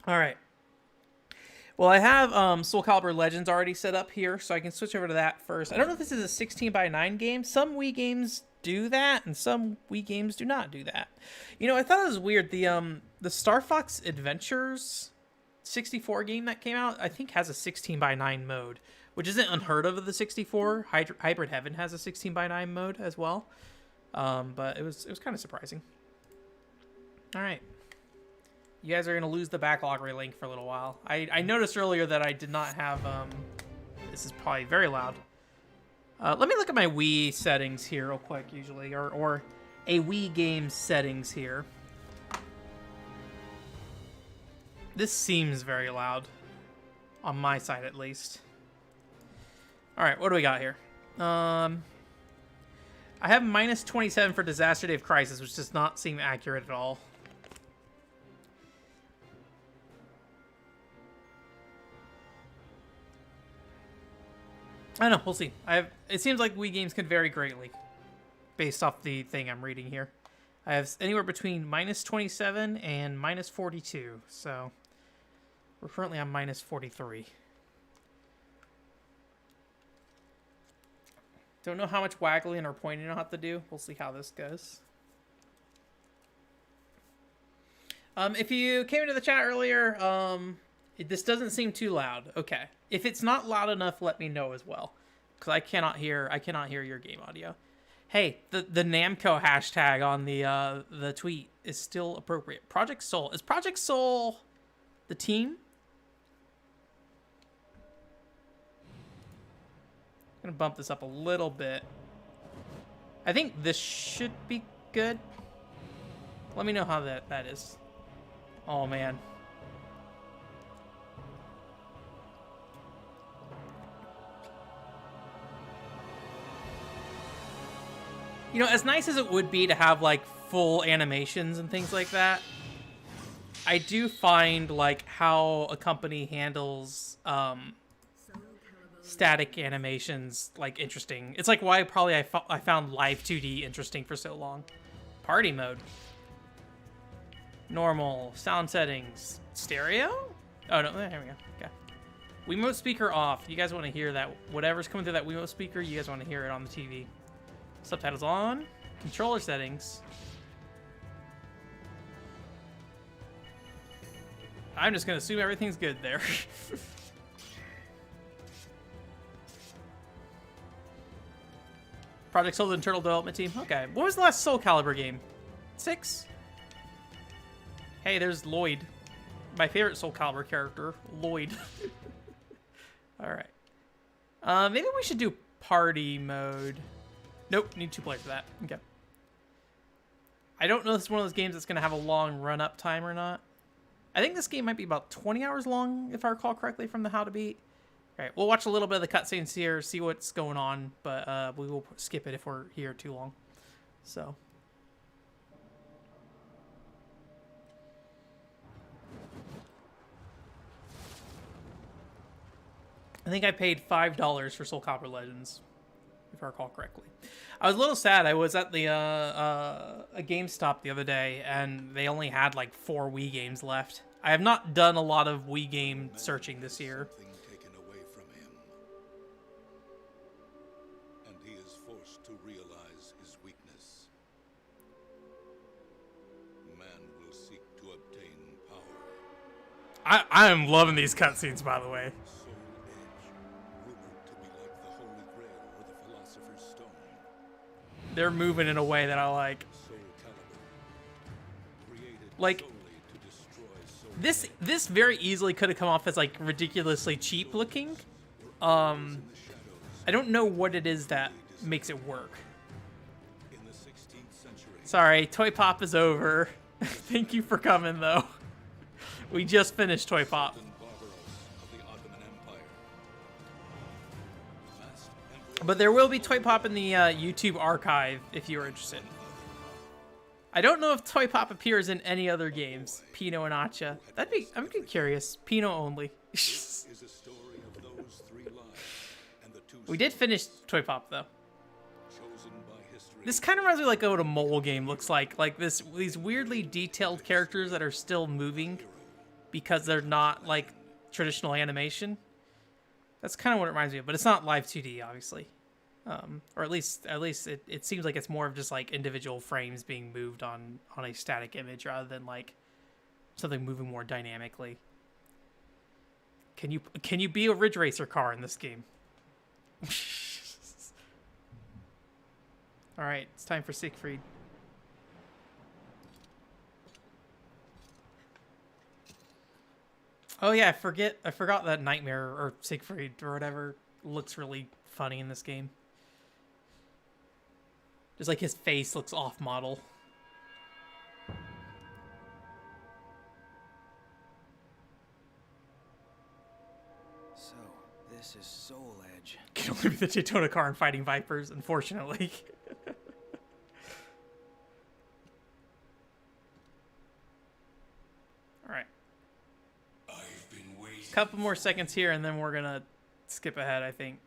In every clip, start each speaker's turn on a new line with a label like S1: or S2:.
S1: All right. Well, I have SoulCalibur Legends already set up here, so I can switch over to that first. I don't know if this is a 16 by 9 game. Some Wii games do that, and some Wii games do not do that. You know, I thought it was weird. The Star Fox Adventures 64 game that came out, I think, has a 16 by 9 mode, which isn't unheard of the 64. Hybrid Heaven has a 16 by 9 mode as well, but it was kind of surprising. All right. You guys are going to lose the backlog relink for a little while. I noticed earlier that I did not have... this is probably very loud. Let me look at my Wii settings here real quick, usually. Or a Wii game settings here. This seems very loud. On my side, at least. Alright, what do we got here? I have minus 27 for Disaster Day of Crisis, which does not seem accurate at all. I don't know, we'll see. It seems like Wii games can vary greatly based off the thing I'm reading here. I have anywhere between minus 27 and minus 42, so we're currently on minus 43. Don't know how much waggling or pointing I'll have to do. We'll see how this goes. If you came into the chat earlier, this doesn't seem too loud. Okay. If it's not loud enough, let me know as well, because I cannot hear your game audio. Hey, the Namco hashtag on the tweet is still appropriate. Project Soul. Is Project Soul the team? I'm gonna bump this up a little bit. I think this should be good. Let me know how that is. Oh man. You know, as nice as it would be to have, like, full animations and things like that, I do find, like, how a company handles, static animations, like, interesting. It's like why probably I found Live 2D interesting for so long. Party mode. Normal. Sound settings. Stereo? Oh, no, there we go. Okay. Wiimote speaker off. You guys want to hear that. Whatever's coming through that Wiimote speaker, you guys want to hear it on the TV. Subtitles on. Controller settings. I'm just going to assume everything's good there. Project Soul Internal Development Team. Okay. What was the last SoulCalibur game? 6? Hey, there's Lloyd. My favorite SoulCalibur character. Lloyd. Alright. Maybe we should do party mode. Nope, need 2 players for that. Okay. I don't know if it's one of those games that's going to have a long run-up time or not. I think this game might be about 20 hours long, if I recall correctly from the How to Beat. Alright, we'll watch a little bit of the cutscenes here, see what's going on, but we will skip it if we're here too long. So. I think I paid $5 for SoulCalibur Legends, if I recall correctly. I was a little sad. I was at the a GameStop the other day, and they only had like 4 Wii games left. I have not done a lot of Wii game searching this year.
S2: Taken away from him, and he is forced to realize his weakness. Man will seek to obtain power.
S1: I am loving these cutscenes, by the way.
S2: Soul Edge, rumored to be like the Holy Grail or the Philosopher's Stone.
S1: They're moving in a way that I like.
S2: SoulCalibur, created
S1: Like,
S2: solely to destroy soul.
S1: this very easily could have come off as like ridiculously cheap looking. I don't know what it is that makes it work.
S2: In the 16th century,
S1: Sorry, Toy Pop is over. Thank you for coming though. We just finished Toy Pop.
S2: and Barbaros of the Ottoman Empire. Vast emperor
S1: But there will be Toy Pop in the YouTube archive if you're interested. I don't know if Toy Pop appears in any other games. Pino and Acha. I'm curious. Pino only.
S2: is a story of those 3 lives and the 2
S1: We did finish Toy Pop though.
S2: chosen by history.
S1: This kind of reminds me like what a mole game looks like. Like these weirdly detailed characters that are still moving. because they're not like traditional animation. That's kind of what it reminds me of, but it's not live 2D, obviously. Or at least it seems like it's more of just like individual frames being moved on a static image rather than like something moving more dynamically. Can you be a Ridge Racer car in this game? All right, it's time for Siegfried. Oh yeah, I forgot that Nightmare or Siegfried or whatever looks really funny in this game. Just like his face looks off model.
S3: So, this is Soul Edge.
S1: Can only be the Daytona car and fighting Vipers, unfortunately. Alright.
S2: I've been waiting.
S1: Couple more seconds here and then we're gonna skip ahead, I think.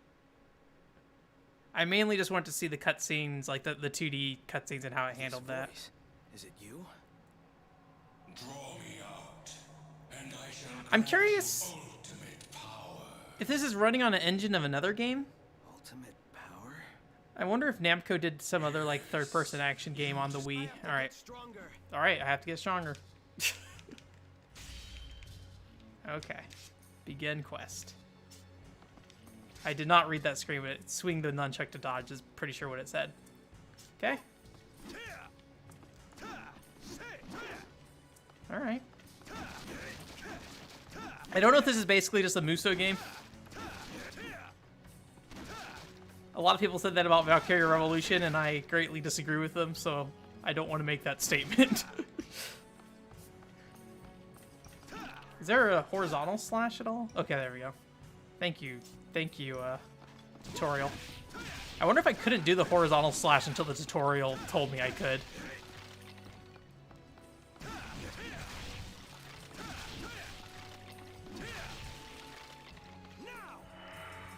S1: I mainly just want to see the cutscenes, like the 2D cutscenes and how it handled that.
S3: Is it you?
S2: Draw me out, and I shall
S1: I'm curious
S2: ultimate power.
S1: if this is running on an engine of another game.
S3: Ultimate power?
S1: I wonder if Namco did some other like third-person action game on the Wii. All right, I have to get stronger. Okay, begin quest. I did not read that screen, but swing the nunchuck to dodge is pretty sure what it said. Okay. All right. I don't know if this is basically just a Muso game. A lot of people said that about Valkyria Revolution, and I greatly disagree with them, so I don't want to make that statement. Is there a horizontal slash at all? Okay, there we go. Thank you, tutorial. I wonder if I couldn't do the horizontal slash until the tutorial told me I could.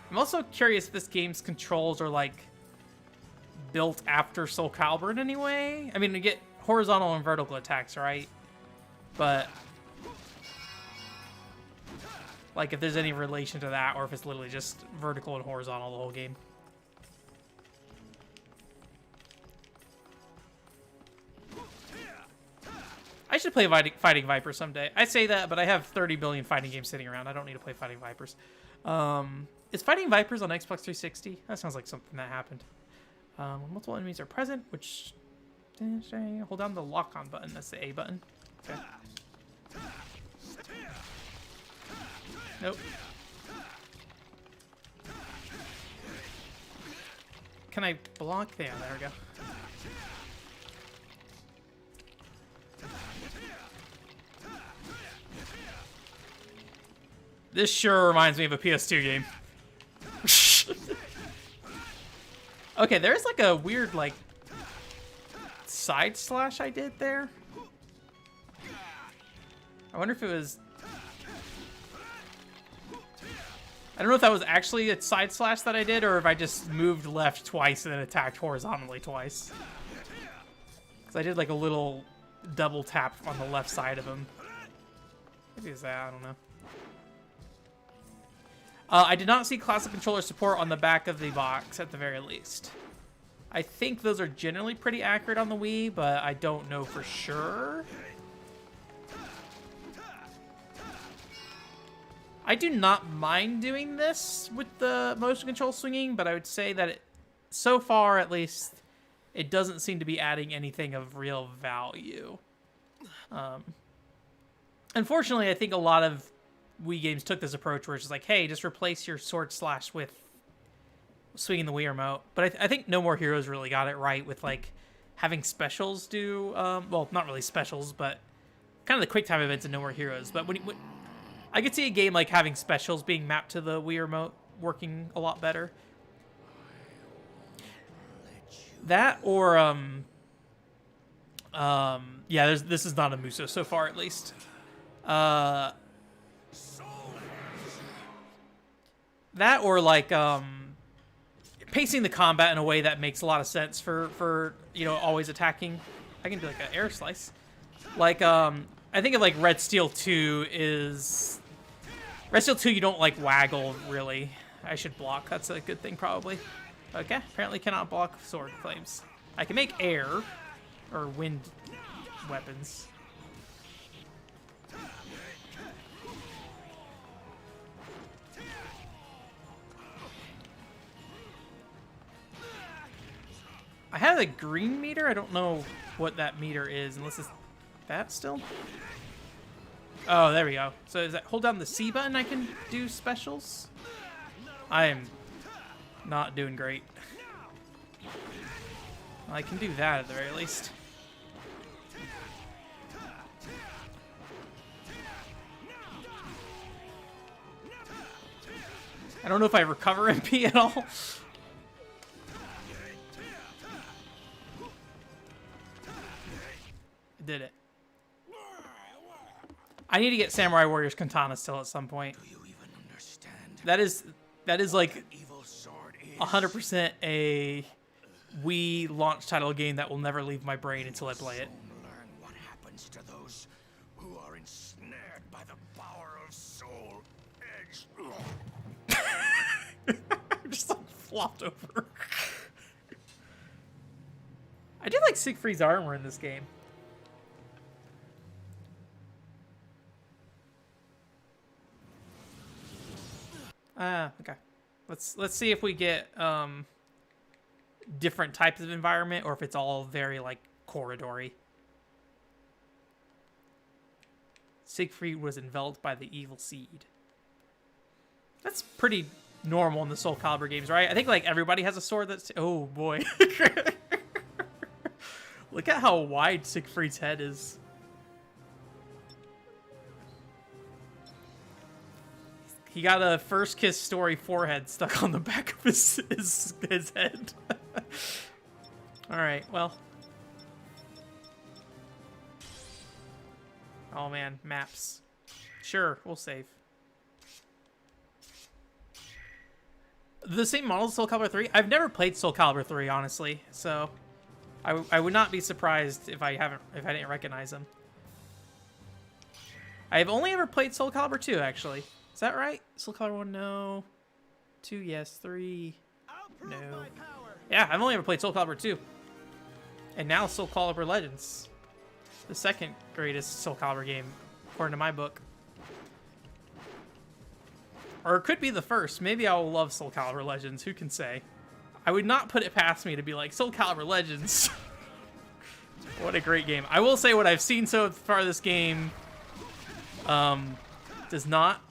S1: I'm also curious if this game's controls are like built after SoulCalibur in any way. I mean, you get horizontal and vertical attacks, right? But like if there's any relation to that, or if it's literally just vertical and horizontal the whole game. I should play Fighting Vipers someday. I say that, but I have 30 billion fighting games sitting around. I don't need to play Fighting Vipers. Is Fighting Vipers on Xbox 360? That sounds like something that happened. Multiple enemies are present, which... Hold down the lock-on button. That's the A button. Okay. Nope. Can I block? Yeah, there we go. This sure reminds me of a PS2 game. Okay, there's like a weird like side slash I did there. I wonder if it was... I don't know if that was actually a side slash that I did, or if I just moved left twice and then attacked horizontally twice. Because I did like a little double tap on the left side of him. Maybe it's that, I don't know. I did not see classic controller support on the back of the box, at the very least. I think those are generally pretty accurate on the Wii, but I don't know for sure. I do not mind doing this with the motion control swinging, but I would say that so far, at least, it doesn't seem to be adding anything of real value. Unfortunately, I think a lot of Wii games took this approach where it's just like, hey, just replace your sword slash with swinging the Wii remote. But I think No More Heroes really got it right with like having specials do, well, not really specials, but kind of the quick time events in No More Heroes. But when I could see a game like having specials being mapped to the Wii remote working a lot better. That or yeah, this is not a Muso so far, at least. That or like pacing the combat in a way that makes a lot of sense for you know, always attacking. I can do like an air slice. Like I think of like Red Steel 2 is... Red Steel 2 you don't like waggle, really. I should block. That's a good thing, probably. Okay, apparently cannot block sword flames. I can make air or wind weapons. I have a green meter. I don't know what that meter is, unless it's that still. Oh, there we go. So is that hold down the C button I can do specials? I am not doing great. Well, I can do that at the very least. I don't know if I recover MP at all. Did it. I need to get Samurai Warriors Katana still at some point.
S3: Do you even understand?
S1: That is like
S3: Evil sword is
S1: 100% a Wii launch title game that will never leave my brain until I play it.
S3: Soon learn what happens to those who are ensnared by the power of Soul Edge.
S1: I'm just like flopped over. I do like Siegfried's armor in this game. Okay. Let's see if we get different types of environment or if it's all very like corridory. Siegfried was enveloped by the evil seed. That's pretty normal in the Soul Calibur games, right? I think like everybody has a sword that's... Oh boy. Look at how wide Siegfried's head is. He got a First Kiss Story forehead stuck on the back of his head. Alright, well. Oh man, maps. Sure, we'll save. The same model as Soul Calibur 3? I've never played Soul Calibur 3, honestly, so I would not be surprised if I didn't recognize them. I've only ever played Soul Calibur 2, actually. Is that right? Soul Calibur 1, no. 2, yes. 3, no. Yeah, I've only ever played Soul Calibur 2. And now Soul Calibur Legends. The second greatest Soul Calibur game, according to my book. Or it could be the first. Maybe I will love Soul Calibur Legends. Who can say? I would not put it past me to be like, Soul Calibur Legends. What a great game. I will say what I've seen so far this game does not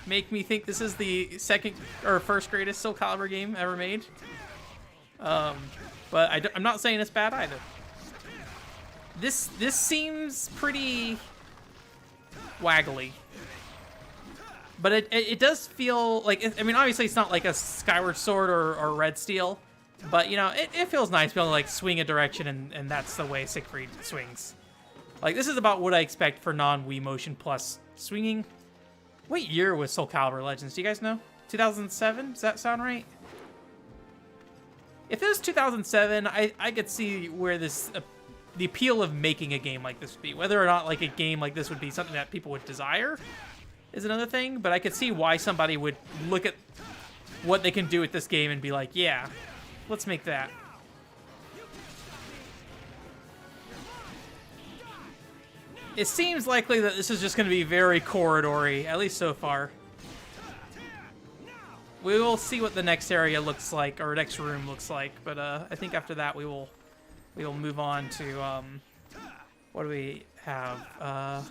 S1: make me think this is the second or first greatest Soul Calibur game ever made. But I'm not saying it's bad either. This seems pretty waggly. But it does feel like, I mean, obviously it's not like a Skyward Sword or Red Steel, but, you know, it feels nice to be able to, like, swing a direction, and that's the way Siegfried swings. Like, this is about what I expect for non-Wii Motion Plus swinging. What year was Soul Calibur Legends? Do you guys know? 2007? Does that sound right? If it was 2007, I could see where this... the appeal of making a game like this would be. Whether or not, like, a game like this would be something that people would desire is another thing, but I could see why somebody would look at what they can do with this game and be like, yeah, let's make that. It seems likely that this is just going to be very corridory, at least so far. We will see what the next area looks like, or next room looks like, but I think after that we will move on to, what do we have?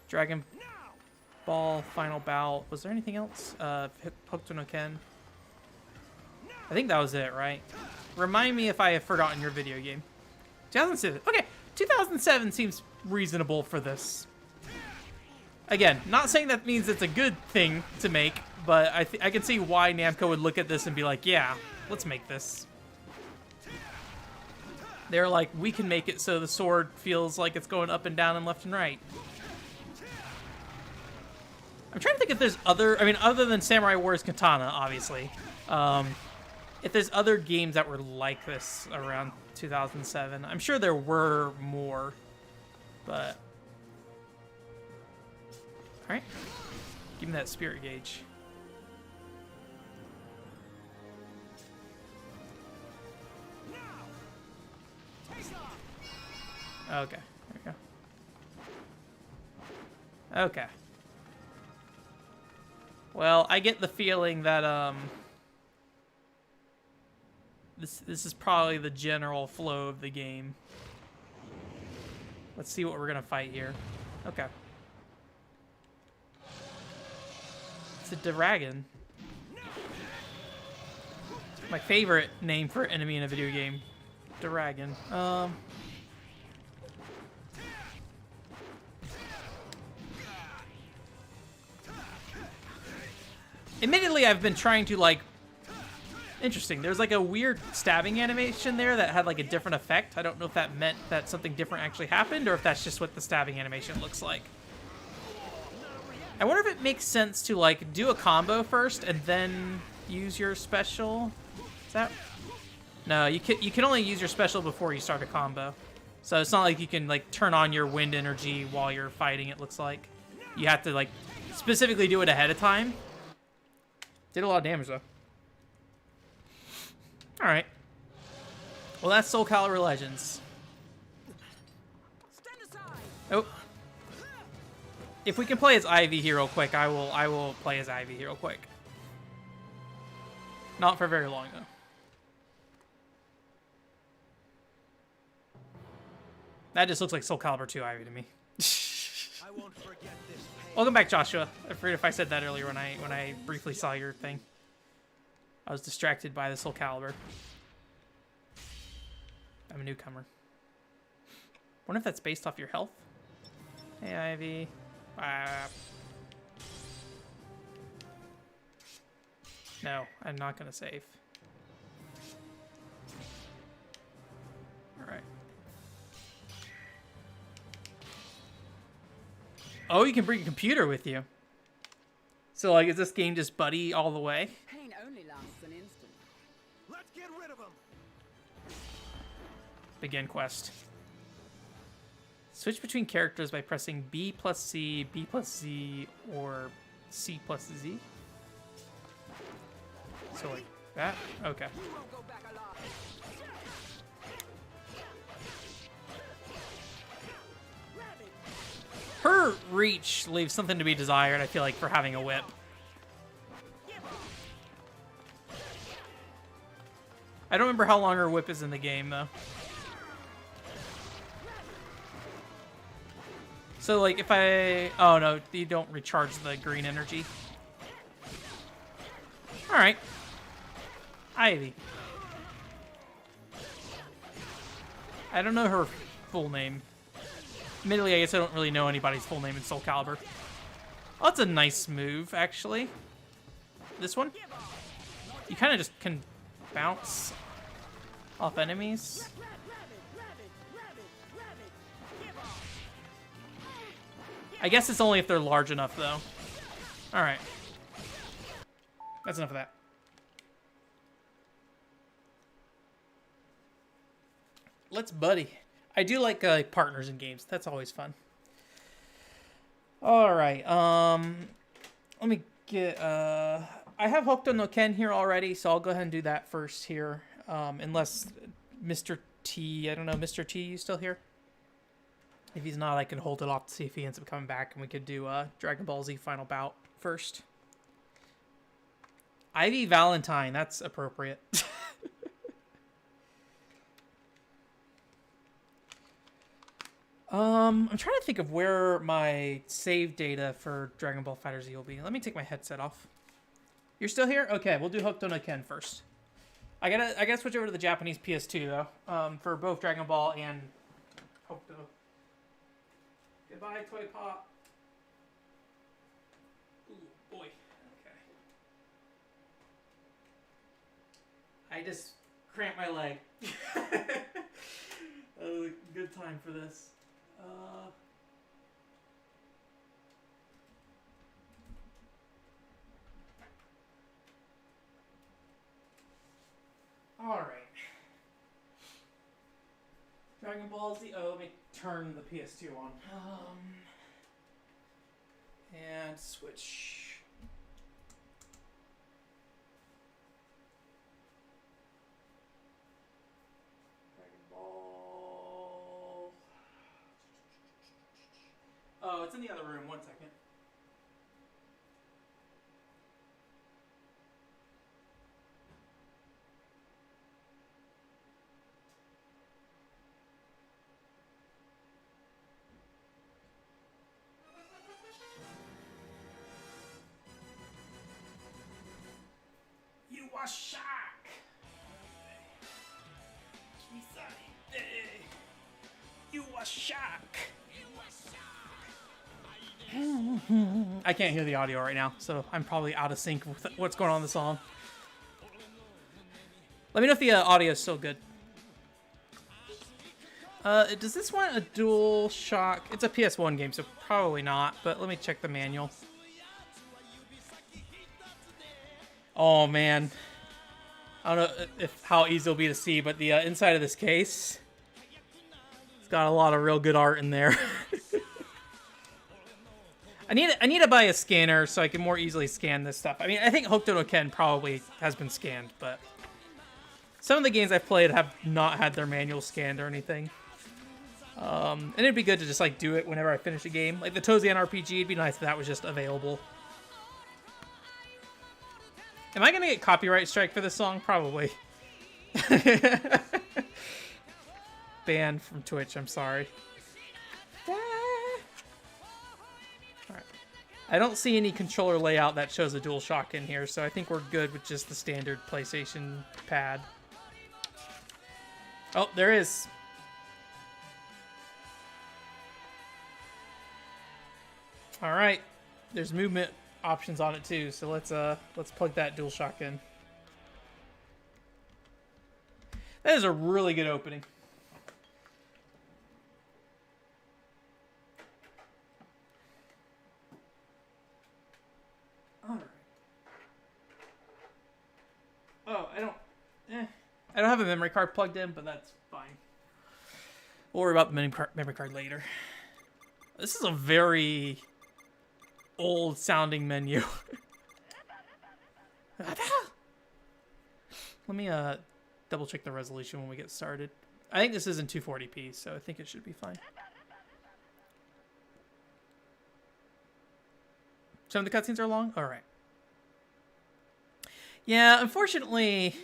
S1: Dragon Ball, Final Bout. Was there anything else? Hokuto no Ken. I think that was it, right? Remind me if I have forgotten your video game. 2007. Okay, 2007 seems reasonable for this. Again, not saying that means it's a good thing to make, but I can see why Namco would look at this and be like, yeah, let's make this. They're like, we can make it so the sword feels like it's going up and down and left and right. I'm trying to think if there's other... I mean, other than Samurai Warriors Katana, obviously. If there's other games that were like this around 2007. I'm sure there were more, but... Alright. Give me that spirit gauge. Okay, there we go. Okay. Well, I get the feeling that, This is probably the general flow of the game. Let's see what we're gonna fight here. Okay. It's a dragon. My favorite name for enemy in a video game. Dragon. Admittedly, I've been trying to, like... Interesting. There's, like, a weird stabbing animation there that had, like, a different effect. I don't know if that meant that something different actually happened, or if that's just what the stabbing animation looks like. I wonder if it makes sense to, like, do a combo first and then use your special. Is that... No, you can only use your special before you start a combo. So it's not like you can, like, turn on your wind energy while you're fighting, it looks like. You have to, like, specifically do it ahead of time. Did a lot of damage, though. Alright. Well, that's SoulCalibur Legends. Oh. If we can play as Ivy here real quick, I will play as Ivy here real quick. Not for very long, though. That just looks like SoulCalibur 2 Ivy to me.
S3: I won't forget this pain.
S1: Welcome back, Joshua. I forget if I said that earlier when I briefly saw your thing. I was distracted by the SoulCalibur. I'm a newcomer. Wonder if that's based off your health. Hey, Ivy. No, I'm not gonna save. All right. Oh, you can bring a computer with you. So, like, is this game just buddy all the way?
S4: Pain only lasts an instant.
S3: Let's get rid of him.
S1: Begin quest. Switch between characters by pressing B plus C, B plus Z, or C plus Z. So, like that? Okay.
S4: You won't go back alive.
S1: Her reach leaves something to be desired, I feel like, for having a whip. I don't remember how long her whip is in the game, though. So, like, if I... Oh, no, you don't recharge the green energy. Alright. Ivy. I don't know her full name. Admittedly, I guess I don't really know anybody's full name in SoulCalibur. Oh, that's a nice move, actually. This one? You kind of just can bounce off enemies. I guess it's only if they're large enough, though. Alright. That's enough of that. Let's buddy. I do like partners in games. That's always fun. Alright, let me get, I have Hokuto no Ken here already, so I'll go ahead and do that first here. Unless Mr. T, I don't know, Mr. T, you still here? If he's not, I can hold it off to see if he ends up coming back, and we could do Dragon Ball Z Final Bout first. Ivy Valentine, that's appropriate. I'm trying to think of where my save data for Dragon Ball FighterZ will be. Let me take my headset off. You're still here? Okay, we'll do Hokuto no Ken first. I gotta switch over to the Japanese PS2 though, for both Dragon Ball and Hokuto. Goodbye, Toy Pop. Ooh, boy. Okay. I just cramped my leg. That was a good time for this. All right. Dragon Ball Z. Oh, let me turn the PS2 on. And switch. Dragon Ball. Oh, it's in the other room. 1 second. You are shock. You are shock. I can't hear the audio right now, so I'm probably out of sync with what's going on in the song. Let me know if the audio is still good. Does this want a dual shock? It's a PS1 game, so probably not, but let me check the manual. Oh man, I don't know how easy it'll be to see, but the inside of this case, it's got a lot of real good art in there. I need to buy a scanner so I can more easily scan this stuff. I mean, I think Hokuto no Ken probably has been scanned, but some of the games I've played have not had their manual scanned or anything. And it'd be good to just like do it whenever I finish a game. Like the Tozian RPG, it'd be nice if that was just available. Am I gonna get copyright strike for this song? Probably. Banned from Twitch, I'm sorry. Alright. I don't see any controller layout that shows a DualShock in here, so I think we're good with just the standard PlayStation pad. Oh, there is. Alright. There's movement options on it too, so let's plug that DualShock in. That is a really good opening. Alright. Oh, I don't have a memory card plugged in, but that's fine. We'll worry about the memory card later. This is a very old sounding menu. Let me double check the resolution when we get started. I think this is in 240p, so I think it should be fine. Some of the cutscenes are long? Alright. Yeah, unfortunately,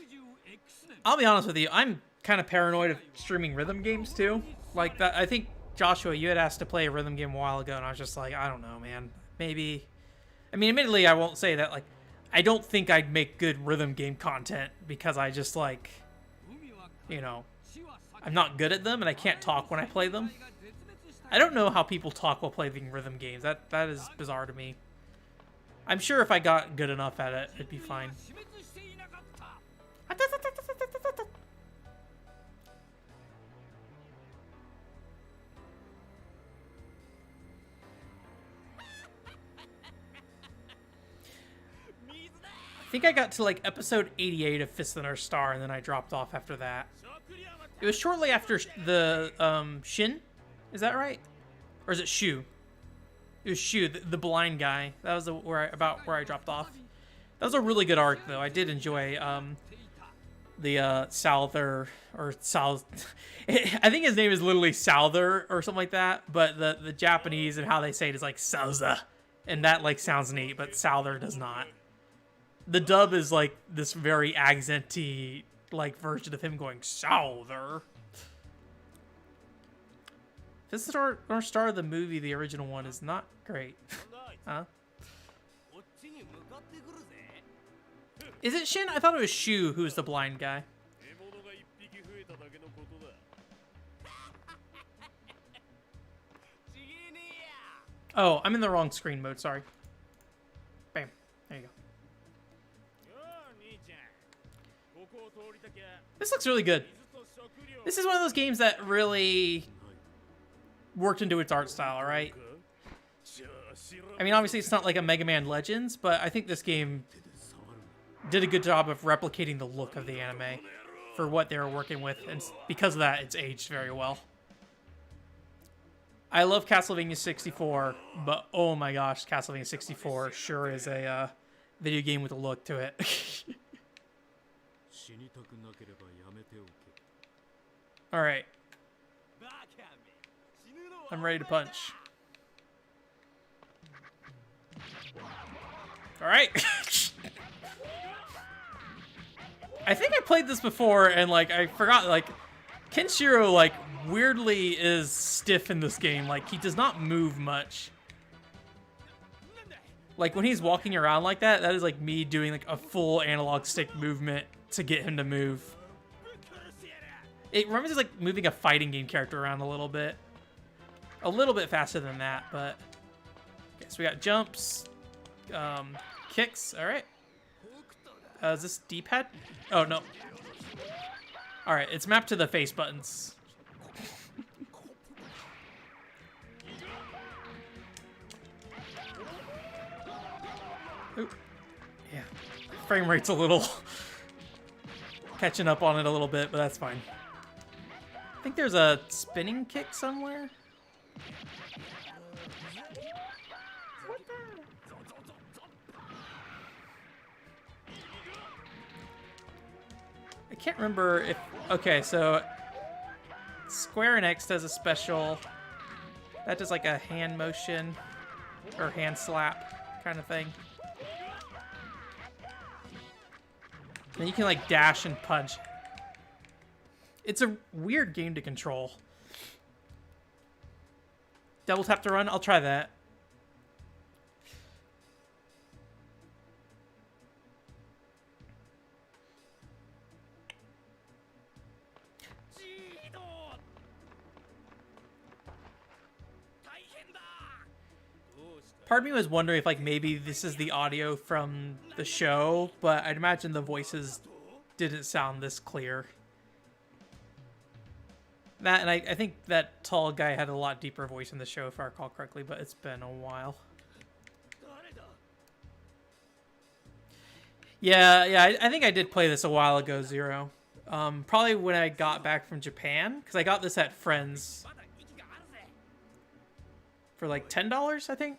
S1: I'll be honest with you, I'm kind of paranoid of streaming rhythm games too. Like that, I think, Joshua, you had asked to play a rhythm game a while ago, and I was just like, I don't know, man. Maybe. I mean, admittedly, I won't say that, like, I don't think I'd make good rhythm game content because I just, like, you know, I'm not good at them and I can't talk when I play them. I don't know how people talk while playing rhythm games. That is bizarre to me. I'm sure if I got good enough at it, it'd be fine. I think I got to like episode 88 of Fist of the North Star, and then I dropped off after that. It was shortly after the Shin, is that right? Or is it Shu? It was Shu, the blind guy. That was where I dropped off. That was a really good arc, though. I did enjoy the Souther or South. I think his name is literally Souther or something like that. But the Japanese and how they say it is like Souza, and that like sounds neat, but Souther does not. The dub is like this very accenty like version of him going Souther. Fist of the North Star, the movie, the original one, is not great. Huh? Is it Shin? I thought it was Shu who was the blind guy. Oh, I'm in the wrong screen mode, sorry. Bam. There you go. This looks really good. This is one of those games that really worked into its art style, right? I mean, obviously it's not like a Mega Man Legends, but I think this game did a good job of replicating the look of the anime for what they were working with, and because of that, it's aged very well. I love Castlevania 64, but oh my gosh, Castlevania 64 sure is a video game with a look to it. All right. I'm ready to punch. All right. I think I played this before and like I forgot like Kenshiro like weirdly is stiff in this game. Like he does not move much. Like when he's walking around like that, that is like me doing like a full analog stick movement to get him to move. It reminds me of like moving a fighting game character around a little bit faster than that, but okay, so we got jumps, kicks. All right. Is this D-pad? Oh no. All right, it's mapped to the face buttons. Oop. Yeah, frame rate's a little catching up on it a little bit, but that's fine. I think there's a spinning kick somewhere. I can't remember if... Okay, so Square Enix does a special that does like a hand motion or hand slap kind of thing. And you can like dash and punch. It's a weird game to control. Double tap to run? I'll try that. Part of me was wondering if like maybe this is the audio from the show, but I'd imagine the voices didn't sound this clear. That, and I think that tall guy had a lot deeper voice in the show if I recall correctly, but it's been a while. Yeah, I think I did play this a while ago, Zero. Probably when I got back from Japan, because I got this at Friends for like $10, I think.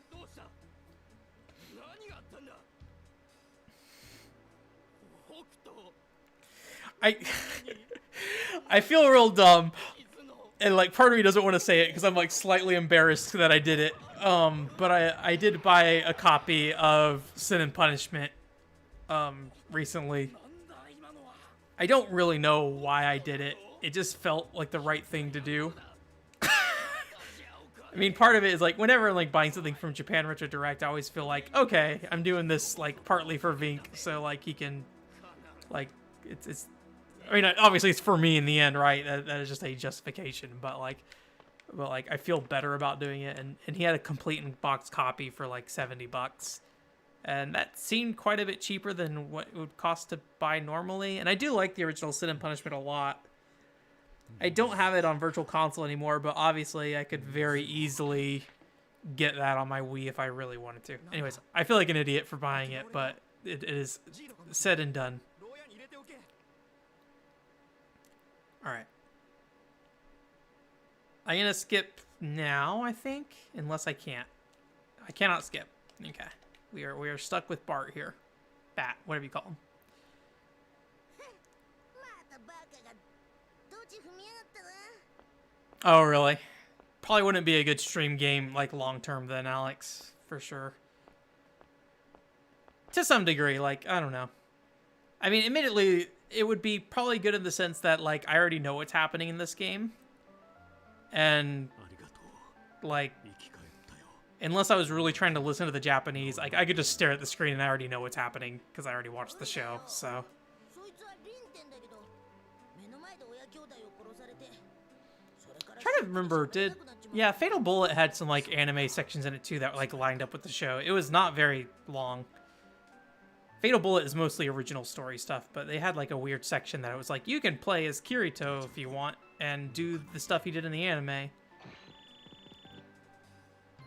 S1: I feel real dumb, and like part of me doesn't want to say it because I'm like slightly embarrassed that I did it. But I did buy a copy of Sin and Punishment recently. I don't really know why I did it. It just felt like the right thing to do. I mean, part of it is like whenever I'm like buying something from Japan Retro Direct, I always feel like, okay, I'm doing this like partly for Vink, so like he can, like it's. I mean, obviously it's for me in the end, right? That is just a justification, but like I feel better about doing it, and he had a complete in-box copy for like $70, and that seemed quite a bit cheaper than what it would cost to buy normally. And I do like the original Sin and Punishment a lot. I don't have it on Virtual Console anymore, but obviously I could very easily get that on my Wii if I really wanted to. Anyways, I feel like an idiot for buying it, but it is said and done. Alright. I'm gonna skip now, I think, unless I can't. I cannot skip. Okay. We are stuck with Bart here. Bat, whatever you call him. Oh, really? Probably wouldn't be a good stream game, like, long-term then, Alex. For sure. To some degree, like, I don't know. I mean, admittedly, it would be probably good in the sense that, like, I already know what's happening in this game. And, like, unless I was really trying to listen to the Japanese, like, I could just stare at the screen and I already know what's happening because I already watched the show, so. I'm trying to remember, yeah, Fatal Bullet had some, like, anime sections in it, too, that, like, lined up with the show. It was not very long. Fatal Bullet is mostly original story stuff, but they had, like, a weird section that it was like, you can play as Kirito if you want, and do the stuff he did in the anime.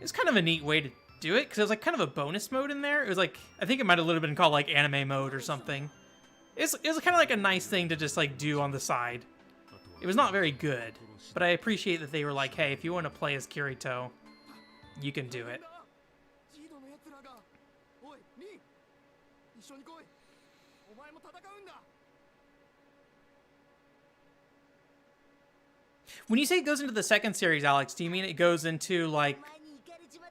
S1: It's kind of a neat way to do it, because it was, like, kind of a bonus mode in there. It was, like, I think it might have literally been called, like, anime mode or something. It was kind of, like, a nice thing to just, like, do on the side. It was not very good, but I appreciate that they were like, hey, if you want to play as Kirito, you can do it.
S3: ジードの奴らが。おい、リン、一緒に来い。お前も戦うんだ。
S1: When you say it goes into the second series, Alex, do you mean it goes into, like,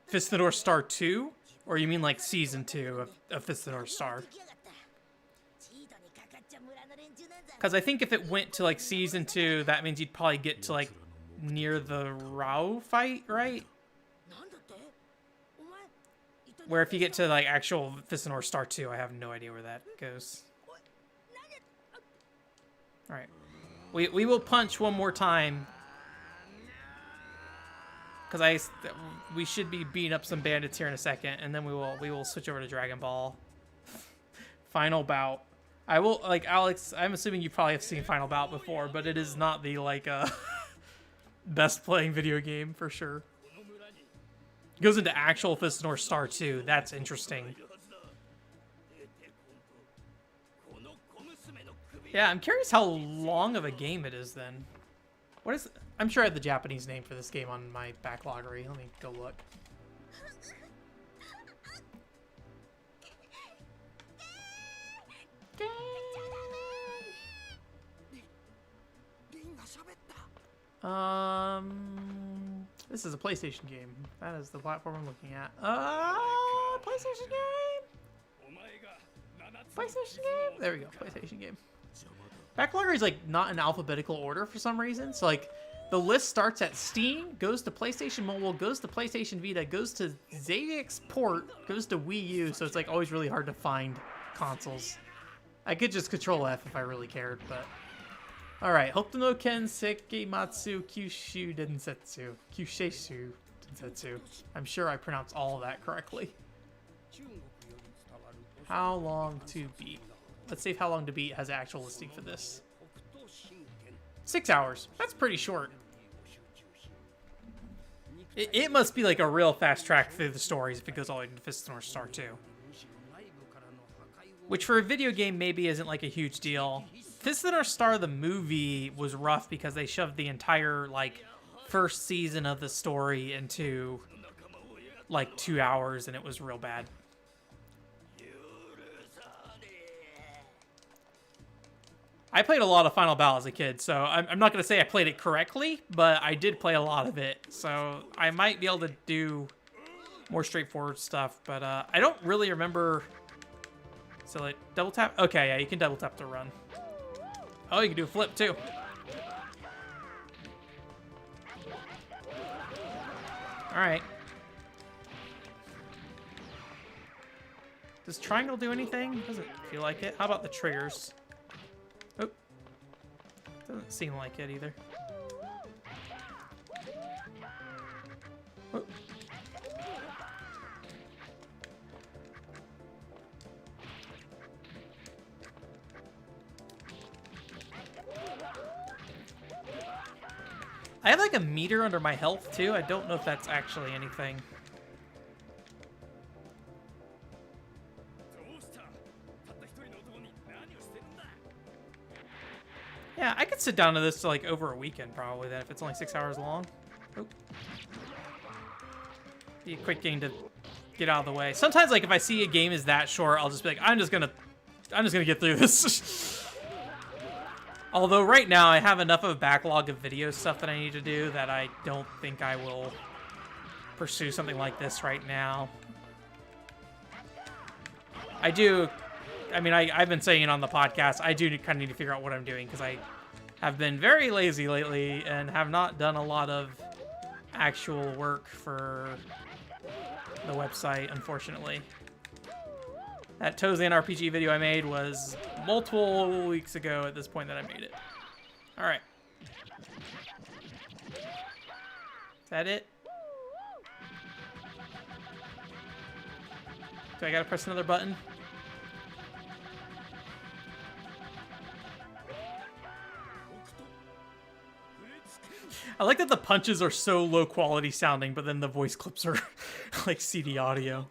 S1: Fist of the North Star 2? Or you mean, like, Season 2 of Fist of the North Star? Because I think if it went to, like, Season 2, that means you'd probably get to, like, near the Rao fight, right? Where if you get to, like, actual Fist of the North Star 2, I have no idea where that goes. Alright. We will punch one more time. Because we should be beating up some bandits here in a second, and then we will switch over to Dragon Ball. Final Bout. I will, like, Alex, I'm assuming you probably have seen Final Bout before, but it is not the, like, best playing video game, for sure. It goes into actual Fist of North Star 2. That's interesting. Yeah, I'm curious how long of a game it is then. What is... I'm sure I have the Japanese name for this game on my backloggery. Let me go look. This is a PlayStation game. That is the platform I'm looking at. PlayStation game? PlayStation game? There we go, PlayStation game. Backloggery is, like, not in alphabetical order for some reason. So, like, the list starts at Steam, goes to PlayStation Mobile, goes to PlayStation Vita, goes to ZX Port, goes to Wii U, so it's, like, always really hard to find consoles. I could just Control F if I really cared, but... Alright, Hokuto no Ken Sekimatsu Kyushu Densetsu. Kyusheishu Densetsu. I'm sure I pronounced all of that correctly. How long to beat? Let's see if How Long to Beat has an actual listing for this. 6 hours. That's pretty short. It must be like a real fast track through the stories if it goes all the way to Fist of the North Star 2. Which for a video game maybe isn't like a huge deal. Fist of the North Star, the movie, was rough because they shoved the entire, like, first season of the story into, like, 2 hours, and it was real bad. I played a lot of Final Bout as a kid, so I'm not going to say I played it correctly, but I did play a lot of it, so I might be able to do more straightforward stuff, but I don't really remember... So, like, double tap? Okay, yeah, you can double tap to run. Oh, you can do a flip, too. Alright. Does triangle do anything? Doesn't feel like it. How about the triggers? Oh. Doesn't seem like it either. Oh. I have like a meter under my health too. I don't know if that's actually anything. Yeah, I could sit down to this like over a weekend probably then if it's only 6 hours long. Oh. Be a quick game to get out of the way. Sometimes like if I see a game is that short, I'll just be like, I'm just gonna get through this. Although right now I have enough of a backlog of video stuff that I need to do that I don't think I will pursue something like this right now. I mean, I've been saying it on the podcast, I do kind of need to figure out what I'm doing because I have been very lazy lately and have not done a lot of actual work for the website, unfortunately. That Tozan RPG video I made was multiple weeks ago at this point that I made it. Alright. Is that it? Do I gotta press another button? I like that the punches are so low quality sounding, but then the voice clips are like CD audio.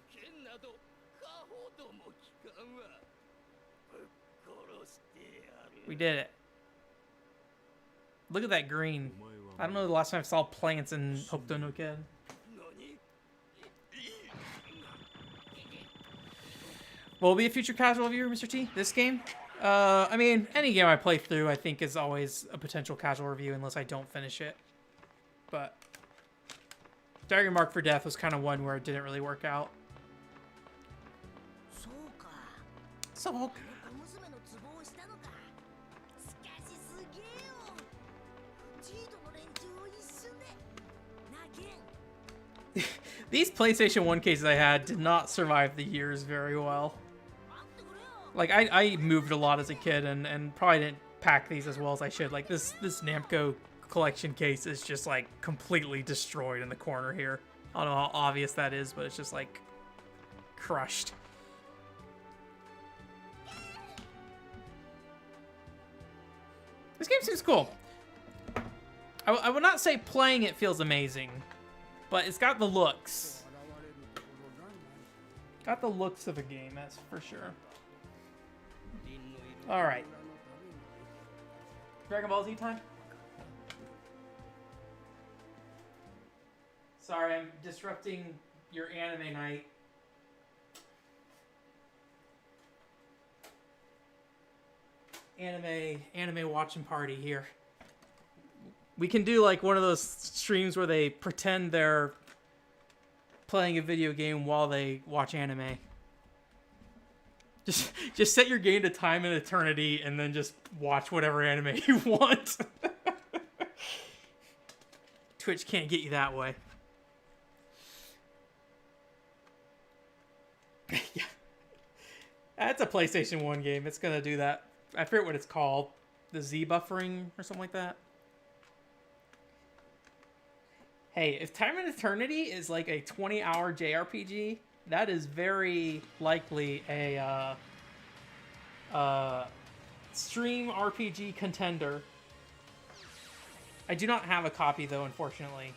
S1: We did it. Look at that green. I don't know the last time I saw plants in Hokuto no Ken. Will it be a future casual review, Mr. T? This game? I mean, any game I play through, I think, is always a potential casual review unless I don't finish it. But Dragon Mark for Death was kind of one where it didn't really work out. So,
S5: 娘のツボをしたのか。しかしすげえよ。ジートの連中を一瞬で。なけん。
S1: these PlayStation 1 cases I had did not survive the years very well. Like, I moved a lot as a kid and probably didn't pack these as well as I should. Like, this Namco collection case is just, like, completely destroyed in the corner here. I don't know how obvious that is, but it's just, like, crushed. This game seems cool. I would not say playing it feels amazing, but it's got the looks. Got the looks of a game, that's for sure. Alright. Dragon Ball Z time? Sorry, I'm disrupting your anime night. Anime watching party here. We can do like one of those streams where they pretend they're playing a video game while they watch anime. Just set your game to time and eternity and then just watch whatever anime you want. Twitch can't get you that way. Yeah. That's a PlayStation 1 game. It's gonna do that. I forget what it's called. The Z buffering or something like that. Hey, if Time and Eternity is like a 20-hour JRPG, that is very likely a stream RPG contender. I do not have a copy though, unfortunately.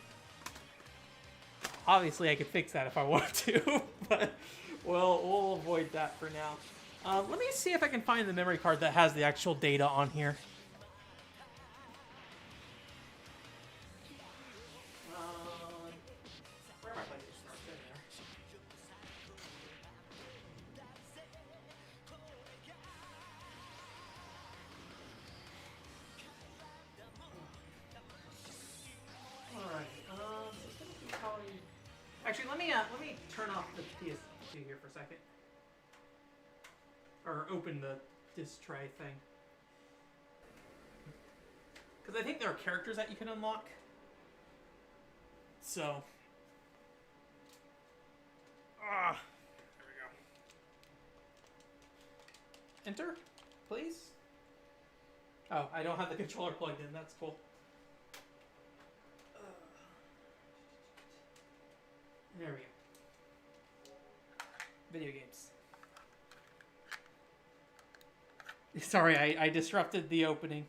S1: Obviously, I could fix that if I want to, but we'll avoid that for now. Let me see if I can find the memory card that has the actual data on here. Where am I playing this? In there. Alright, actually, let me turn off the PS2 here for a second. Or open the disc tray thing. Because I think there are characters that you can unlock. So. There we go. Enter, please. Oh, I don't have the controller plugged in. That's cool. There we go. Video games. Sorry, I disrupted the opening.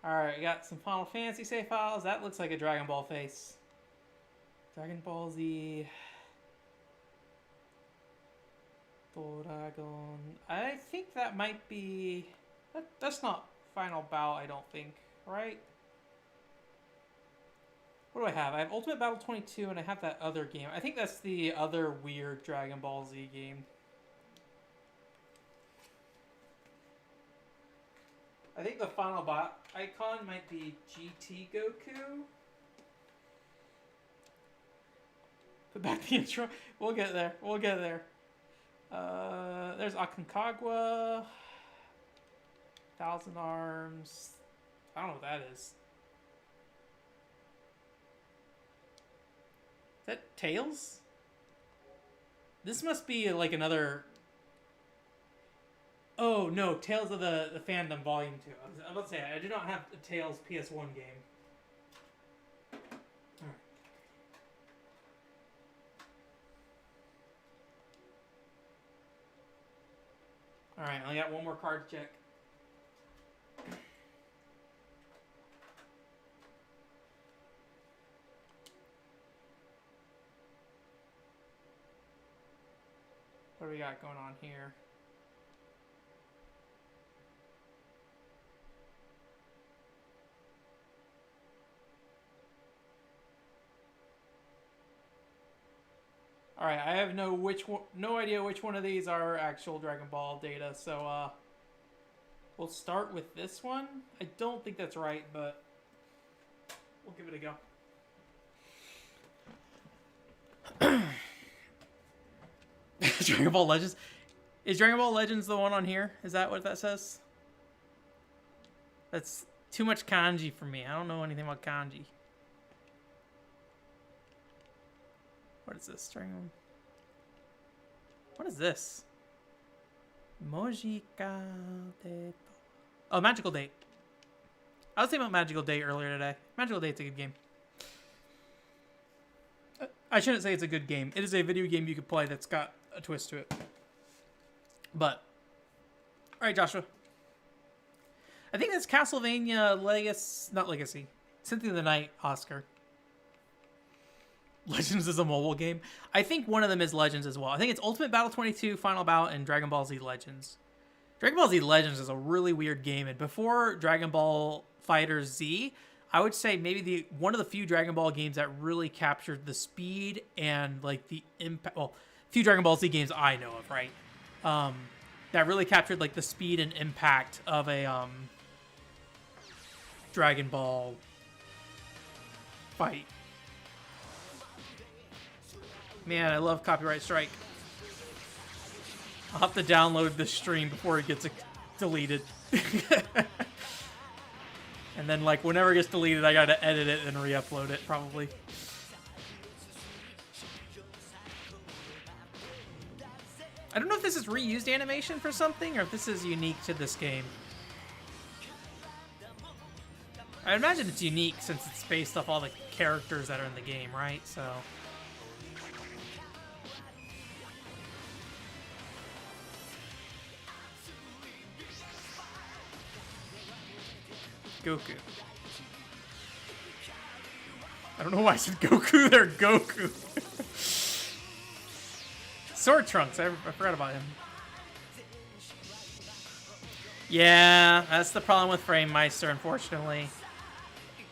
S1: Alright, we got some Final Fantasy save files. That looks like a Dragon Ball face. Dragon Ball Z. Dragon. I think that might be... That's not Final Bout, I don't think. Right? What do I have? I have Ultimate Battle 22 and I have that other game. I think that's the other weird Dragon Ball Z game. I think the Final Bot icon might be GT Goku. Put back the intro. We'll get there. We'll get there. There's Aconcagua. Thousand Arms. I don't know what that is. Is that Tails? This must be like another... Oh, no, Tales of the Fandom Volume 2. I was about to say, I do not have a Tales PS1 game. Alright, I got one more card to check. What do we got going on here? All right, I have no idea which one of these are actual Dragon Ball data. So we'll start with this one. I don't think that's right, but we'll give it a go. Dragon Ball Legends. Is Dragon Ball Legends the one on here? Is that what that says? That's too much kanji for me. I don't know anything about kanji. What is this? Dragon... What is this? Mojica Date. Oh, Magical Date. I was thinking about Magical Date earlier today. Magical Date's a good game. I shouldn't say it's a good game. It is a video game you could play that's got a twist to it. But, all right, Joshua. I think that's Castlevania Legacy, not Legacy, Symphony of the Night, Oscar. Legends is a mobile game. I think one of them is Legends as well. I think it's Ultimate Battle 22, Final Bout, and Dragon Ball Z Legends. Dragon Ball Z Legends is a really weird game, and before Dragon Ball Fighters Z, I would say maybe one of the few Dragon Ball games that really captured the speed and like the impact. Well, few Dragon Ball Z games I know of, right? That really captured like the speed and impact of a Dragon Ball fight. Man, I love Copyright Strike. I'll have to download this stream before it gets deleted. And then, like, whenever it gets deleted, I gotta edit it and re-upload it, probably. I don't know if this is reused animation for something, or if this is unique to this game. I imagine it's unique since it's based off all the characters that are in the game, right? So... Goku. I don't know why I said Goku there, Goku. Sword Trunks, I forgot about him. Yeah, that's the problem with Frame Meister, unfortunately.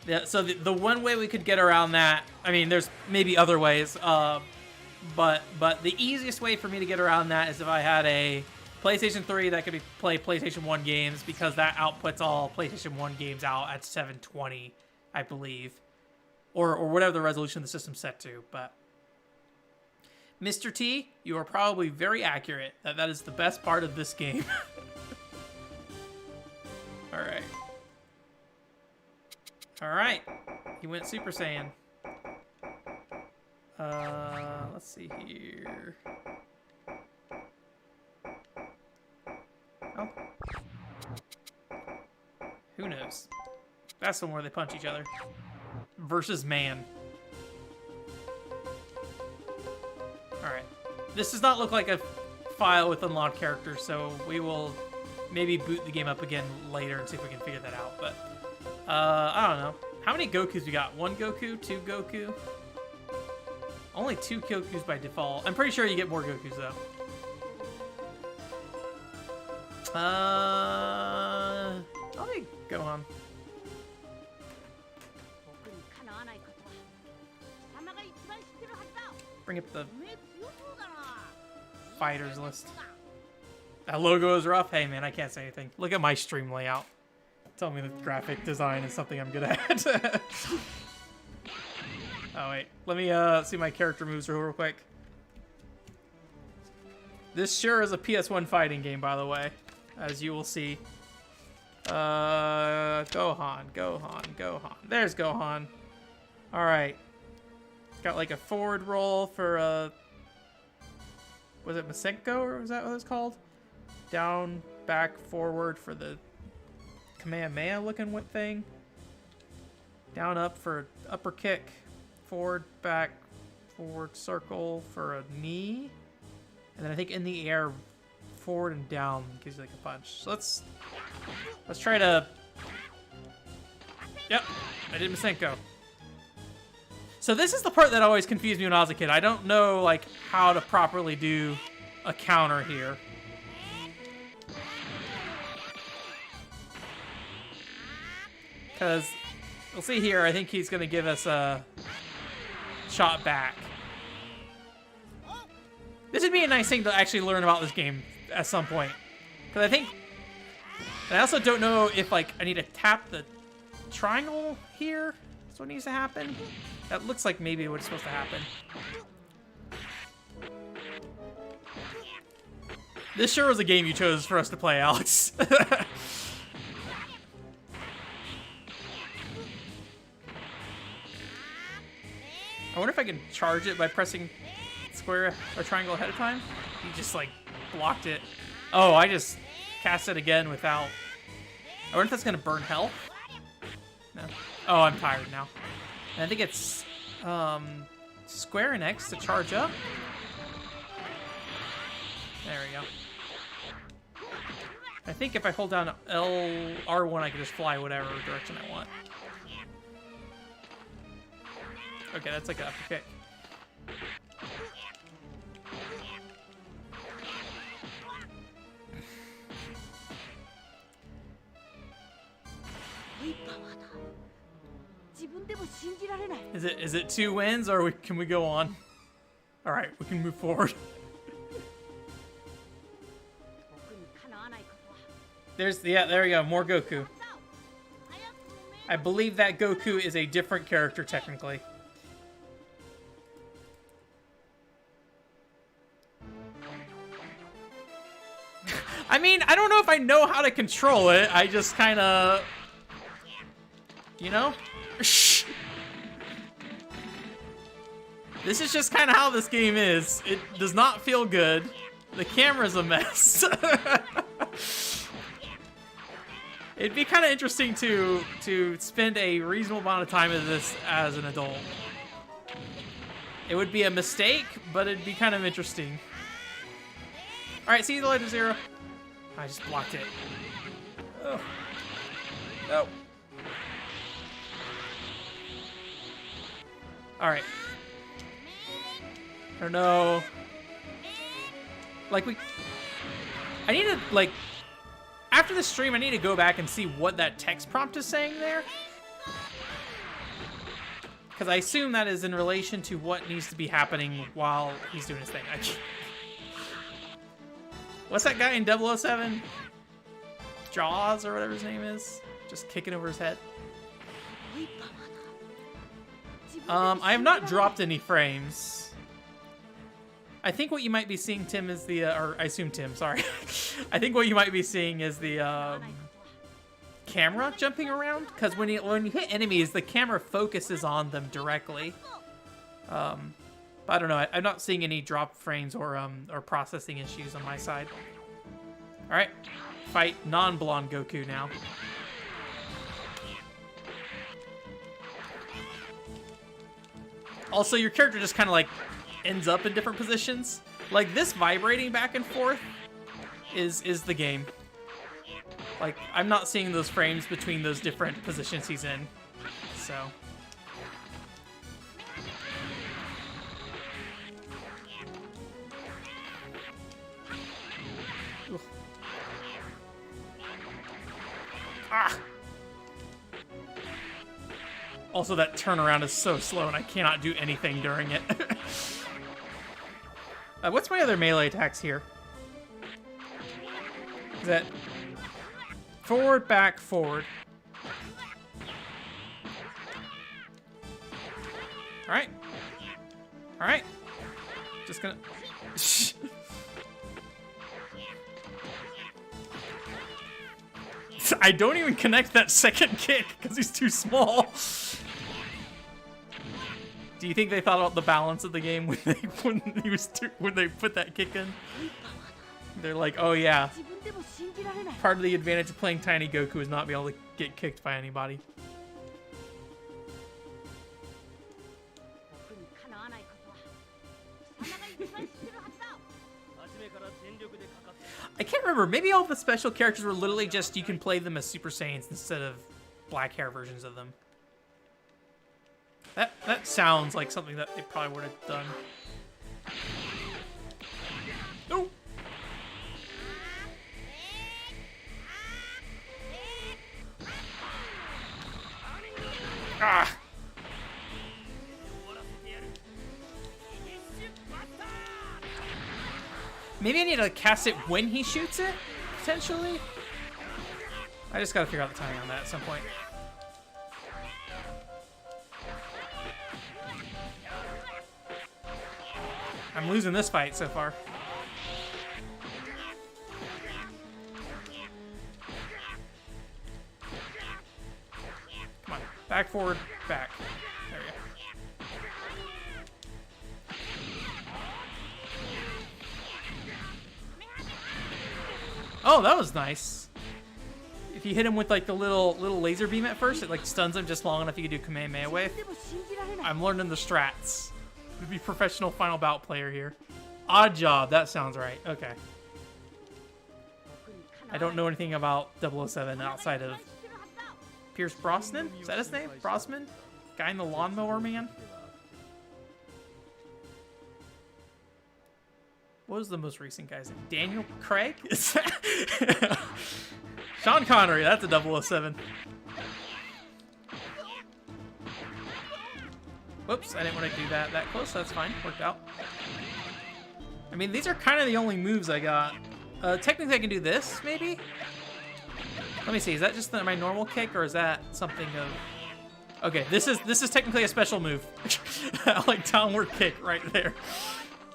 S1: Yeah, so the one way we could get around that, I mean, there's maybe other ways, but the easiest way for me to get around that is if I had a PlayStation 3 that could play PlayStation 1 games, because that outputs all PlayStation 1 games out at 720, I believe. Or whatever the resolution the system's set to. But Mr. T, you are probably very accurate. That is the best part of this game. Alright. Alright. He went Super Saiyan. Let's see here. Oh. Who knows? That's the one where they punch each other. Versus man. Alright. This does not look like a file with unlocked characters, so we will maybe boot the game up again later and see if we can figure that out. But, I don't know. How many Gokus we got? 1 Goku? 2 Goku? Only 2 Gokus by default. I'm pretty sure you get more Gokus, though. I'll take Gohan. Bring up the fighters list. That logo is rough. Hey man, I can't say anything. Look at my stream layout. Tell me the graphic design is something I'm good at. Oh wait, let me see my character moves real quick. This sure is a PS1 fighting game, by the way, as you will see. Gohan. There's Gohan. All right. Got like a forward roll for was it Masenko, or was that what it's called? Down, back, forward for the Kamehameha looking thing. Down, up for upper kick. Forward, back, forward circle for a knee. And then I think in the air, forward and down gives you like a punch. So let's try to... Yep, I did Masenko. So this is the part that always confused me when I was a kid. I don't know like how to properly do a counter here. Because we'll see here, I think he's going to give us a shot back. This would be a nice thing to actually learn about this game at some point. Because I think... And I also don't know if, like, I need to tap the triangle here. That's what needs to happen. That looks like maybe what's supposed to happen. This sure was a game you chose for us to play, Alex. I wonder if I can charge it by pressing square or triangle ahead of time. He just, like, blocked it. Oh, I just cast it again without... I wonder if that's going to burn health. No. Oh, I'm tired now. And I think it's square and X to charge up. There we go. I think if I hold down R1, I can just fly whatever direction I want. Okay, that's like a kick. Is it 2 wins or can we go on? All right, we can move forward. There we go, more Goku. I believe that Goku is a different character technically. I mean, I don't know if I know how to control it. I just kind of, you know? Shh. This is just kind of how this game is. It does not feel good. The camera's a mess. It'd be kind of interesting to spend a reasonable amount of time in this as an adult. It would be a mistake, but it'd be kind of interesting. All right, see you later, Zero. I just blocked it. Oh. No. All right. I don't know. Like I need to, like, after the stream, I need to go back and see what that text prompt is saying there. Because I assume that is in relation to what needs to be happening while he's doing his thing. What's that guy in 007? Jaws or whatever his name is? Just kicking over his head. I have not dropped any frames. I think what you might be seeing, Tim, is the... or I assume Tim, sorry. I think what you might be seeing is the camera jumping around. Because when you hit enemies, the camera focuses on them directly. I don't know. I'm not seeing any drop frames or processing issues on my side. All right, fight non-blonde Goku now. Also, your character just kind of like ends up in different positions. Like this vibrating back and forth is the game. Like I'm not seeing those frames between those different positions he's in. So. Ah. Also, that turnaround is so slow, and I cannot do anything during it. What's my other melee attacks here? Is that forward, back, forward? All right. All right. Just gonna... I don't even connect that second kick because he's too small. Do you think they thought about the balance of the game when they put that kick in? They're like, oh yeah. Part of the advantage of playing Tiny Goku is not being able to get kicked by anybody. I can't remember. Maybe all the special characters were literally just you can play them as Super Saiyans instead of black hair versions of them. That sounds like something that they probably would have done. No. Ah. Maybe I need to cast it when he shoots it, potentially. I just gotta figure out the timing on that at some point. I'm losing this fight so far. Come on, back, forward, back. There we go. Oh, that was nice. If you hit him with like the little laser beam at first, it like stuns him just long enough you can do Kamehameha wave. I'm learning the strats. To be professional final bout player here. Odd job, that sounds right. Okay. I don't know anything about 007 outside of Pierce Brosnan? Is that his name? Brosnan? Guy in the lawnmower man? What was the most recent guy's name? Daniel Craig? Is that Sean Connery, that's a 007. Whoops, I didn't want to do that close, so that's fine. Worked out. I mean, these are kind of the only moves I got. Technically, I can do this, maybe? Let me see, is that just my normal kick, or is that something of... Okay, this is technically a special move. Like downward kick right there.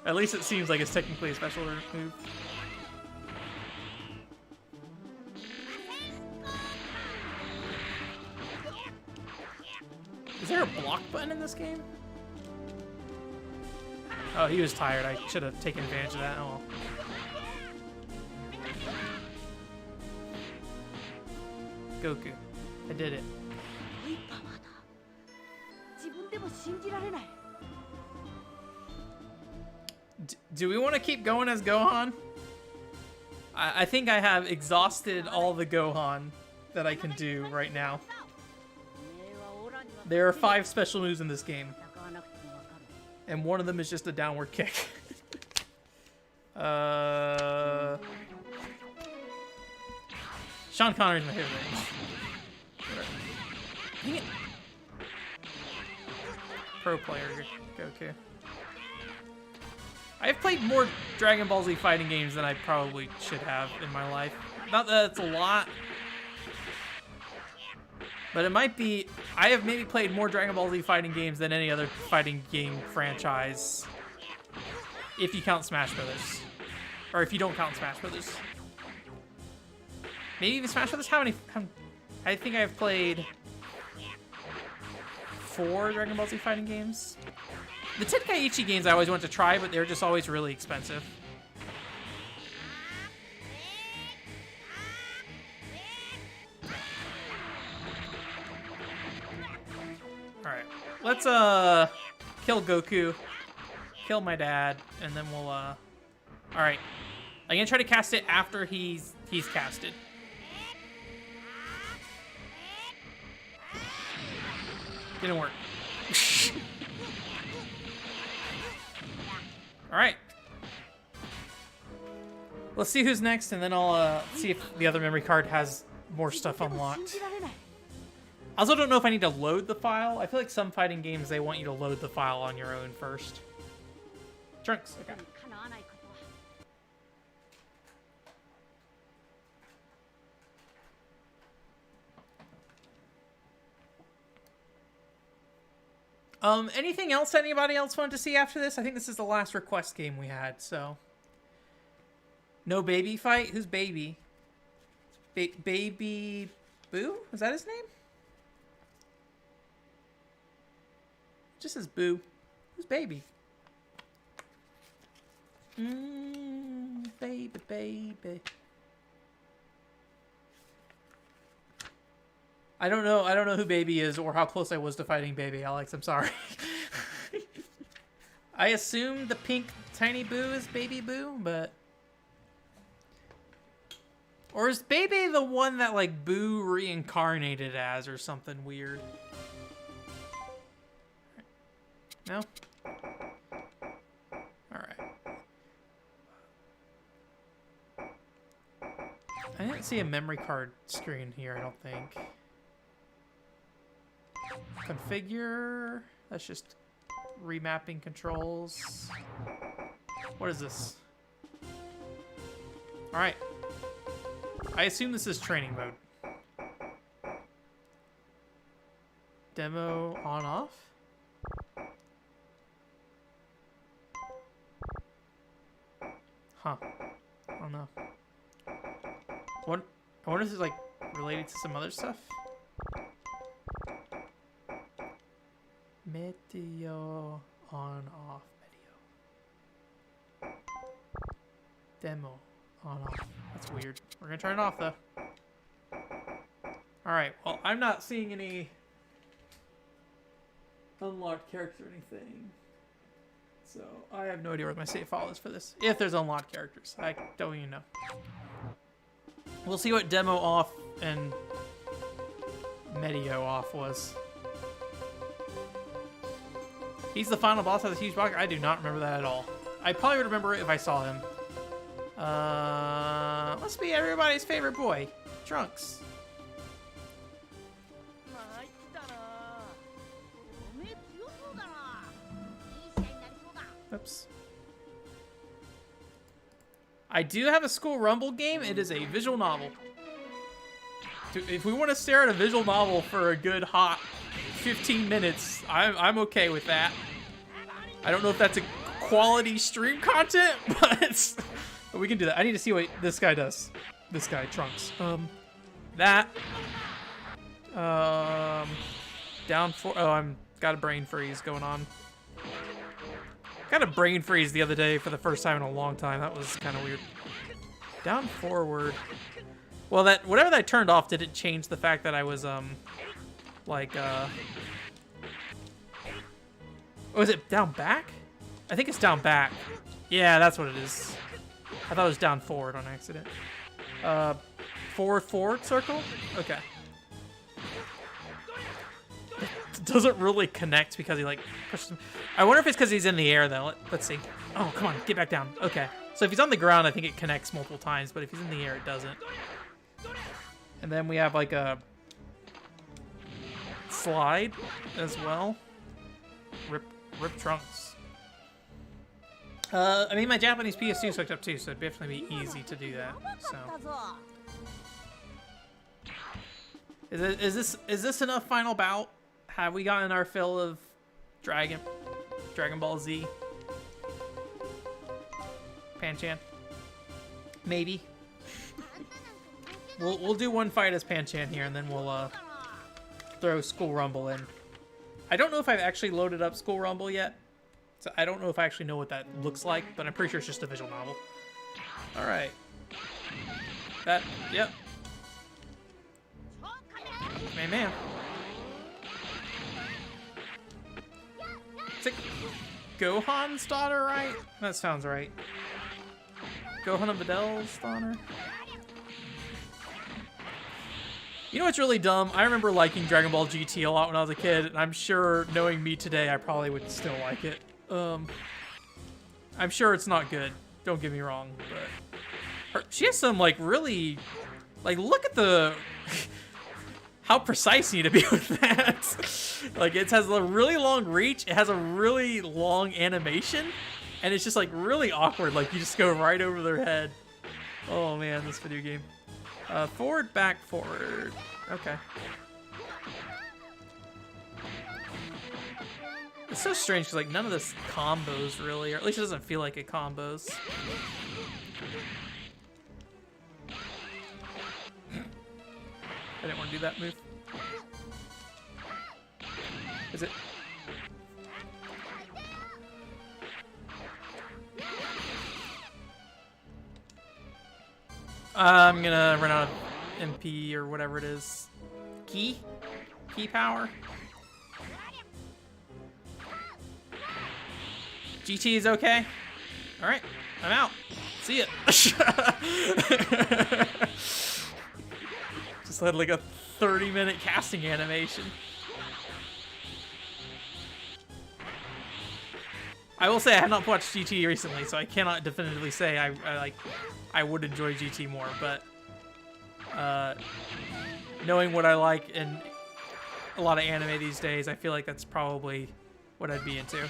S1: At least it seems like it's technically a special move. Is there a block button in this game? Oh, he was tired. I should have taken advantage of that. Oh well. Goku. I did it. Do we want to keep going as Gohan? I think I have exhausted all the Gohan that I can do right now. There are 5 special moves in this game. And one of them is just a downward kick. Sean Connery's my favorite. Dang it. Pro player, Goku. I've played more Dragon Ball Z fighting games than I probably should have in my life. Not that it's a lot, but it might be. I have maybe played more Dragon Ball Z fighting games than any other fighting game franchise, if you count Smash Brothers, or if you don't count Smash Brothers. Maybe even Smash Brothers. How many? I think I've played 4 Dragon Ball Z fighting games. The Tenkaichi games I always wanted to try, but they're just always really expensive. Alright, let's kill Goku, kill my dad, and then we'll alright. I'm gonna try to cast it after he's casted. Didn't work. Alright. Let's see who's next, and then I'll see if the other memory card has more stuff unlocked. I also don't know if I need to load the file. I feel like some fighting games, they want you to load the file on your own first. Trunks, okay. Anything else anybody else wanted to see after this? I think this is the last request game we had, so. No baby fight? Who's baby? Baby Boo? Is that his name? Just says Boo. Who's baby? Baby. I don't know who Baby is or how close I was to fighting Baby, Alex. I'm sorry. I assume the pink tiny Boo is Baby Boo, but... Or is Baby the one that, like, Boo reincarnated as or something weird? No? Alright. I didn't see a memory card screen here, I don't think. Configure. That's just remapping controls. What is this? Alright. I assume this is training mode. Demo on off? Huh. I don't know. What? I wonder if it's like related to some other stuff. Meteo on off video. Demo on off. That's weird. We're gonna turn it off though. Alright, well, I'm not seeing any unlocked character or anything. So I have no idea where my save file is for this. If there's unlocked characters. I don't even know. We'll see what demo off and Meteo off was. He's the final boss of the huge block. I do not remember that at all. I probably would remember it if I saw him. Must be everybody's favorite boy, Trunks. Oops. I do have a School Rumble game. It is a visual novel. If we want to stare at a visual novel for a good hot 15 minutes, I'm okay with that. I don't know if that's a quality stream content, but we can do that. I need to see what this guy does. This guy, Trunks. That. Down 4. Oh, I'm got a brain freeze going on. Got a brain freeze the other day for the first time in a long time. That was kind of weird. Down forward. Well, that whatever that turned off didn't change the fact that I was was it down back? I think it's down back. Yeah, that's what it is. I thought it was down forward on accident. Forward circle? Okay. It doesn't really connect because he like pushes him. I wonder if it's because he's in the air though. Let's see. Oh, come on, get back down. Okay. So if he's on the ground, I think it connects multiple times, but if he's in the air, it doesn't. And then we have like a slide as well. Rip Trunks. I mean, my Japanese PS2 is hooked up too, so it'd definitely be easy to do that. So, is this enough final bout? Have we gotten our fill of Dragon Ball Z? Pan-chan? Maybe. We'll do one fight as Pan-chan here, and then we'll throw School Rumble in. I don't know if I've actually loaded up School Rumble yet, so I don't know if I actually know what that looks like, but I'm pretty sure it's just a visual novel. All right. Yep. Man. Is it Gohan's daughter, right? That sounds right. Gohan and Vidal's daughter? You know what's really dumb? I remember liking Dragon Ball GT a lot when I was a kid, and I'm sure, knowing me today, I probably would still like it. I'm sure it's not good. Don't get me wrong, but she has some like really, like look at the how precise you need to be with that. Like it has a really long reach. It has a really long animation, and it's just like really awkward. Like you just go right over their head. Oh man, this video game. Forward, back, forward. Okay. It's so strange because like none of this combos really, or at least it doesn't feel like it combos. I didn't want to do that move. Is it? I'm gonna run out of MP or whatever it is. Key power. GT is okay. All right, I'm out. See ya. Just had like a 30-minute casting animation. I will say I have not watched GT recently, so I cannot definitively say I would enjoy GT more, but knowing what I like in a lot of anime these days, I feel like that's probably what I'd be into.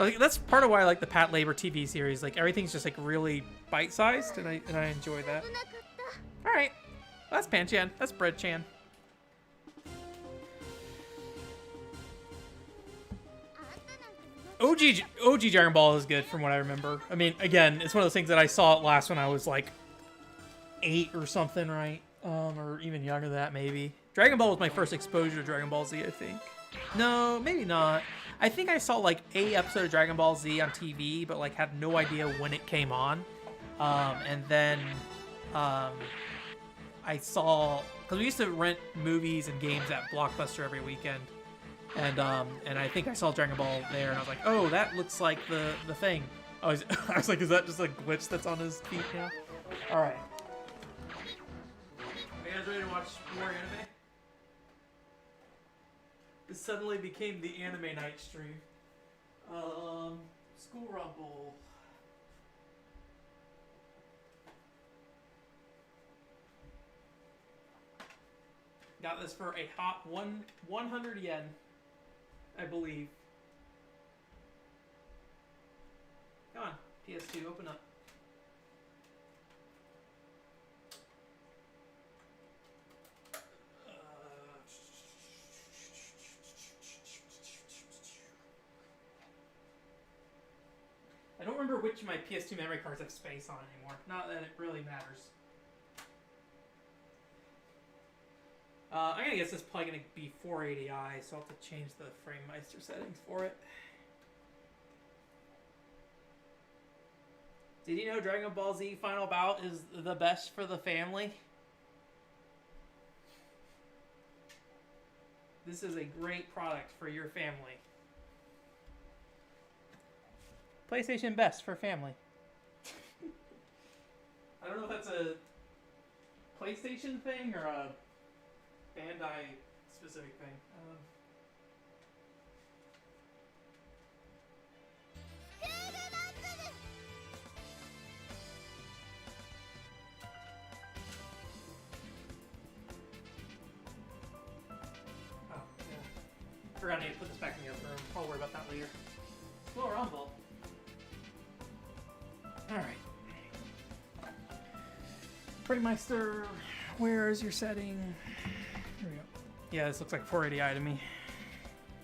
S1: Like, that's part of why I like the Pat Labor TV series. Like, everything's just like really bite-sized, and I enjoy that. All right, well, that's Pan-chan. That's Bread-chan. OG Dragon Ball is good from what I remember. I mean, again, it's one of those things that I saw it last when I was like 8 or something, right? Or even younger than that, maybe. Dragon Ball was my first exposure to Dragon Ball Z, I think. No, maybe not. I think I saw like a episode of Dragon Ball Z on TV, but like had no idea when it came on. And then I saw, because we used to rent movies and games at Blockbuster every weekend. And I think I saw Dragon Ball there, and I was like, oh, that looks like the thing. I was like, is that just a glitch that's on his feet now? All right. Are you guys ready to watch more anime? This suddenly became the anime night stream. School Rumble. Got this for a hot 100 yen. I believe. Come on, PS2, open up. I don't remember which of my PS2 memory cards have space on anymore. Not that it really matters. I'm gonna guess this is probably gonna be 480i, so I'll have to change the FrameMeister settings for it. Did you know Dragon Ball Z Final Bout is the best for the family? This is a great product for your family. PlayStation best for family. I don't know if that's a PlayStation thing or a Bandai specific thing. Oh, yeah. Forgot I need to put this back in the other room. I'll worry about that later. Slow rumble. Alright. FrameMeister, where is your setting? Here we go. Yeah, this looks like 480i to me.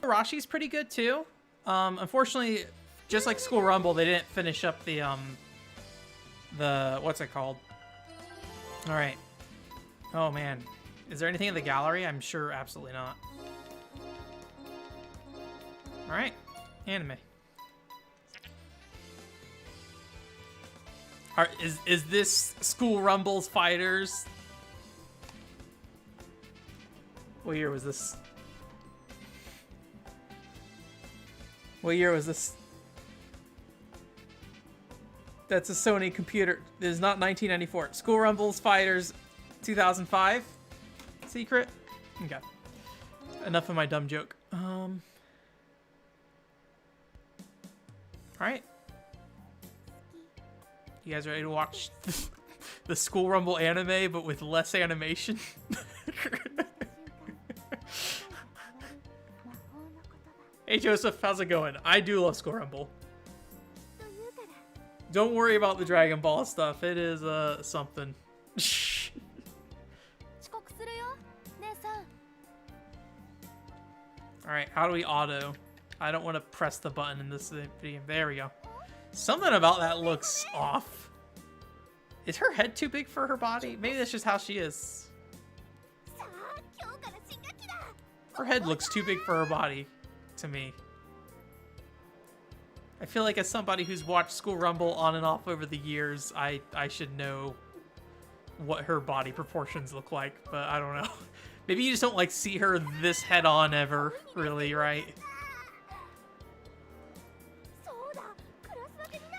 S1: Rashi's pretty good too. Unfortunately, just like School Rumble, they didn't finish up the what's it called? All right. Oh man, is there anything in the gallery? I'm sure absolutely not. All right, anime. Is this School Rumble's Fighters? What year was this? What year was this? That's a Sony computer. This is not 1994. School Rumble's Fighters 2005? Secret? Okay. Enough of my dumb joke. Alright. You guys ready to watch the School Rumble anime, but with less animation? Hey Joseph, how's it going? I do love School Rumble. Don't worry about the Dragon Ball stuff. It is something. Alright, how do we auto? I don't want to press the button in this video. There we go. Something about that looks off. Is her head too big for her body? Maybe that's just how she is. Her head looks too big for her body to me. I feel like as somebody who's watched School Rumble on and off over the years, I should know what her body proportions look like, but I don't know. Maybe you just don't like see her this head on ever, really, right?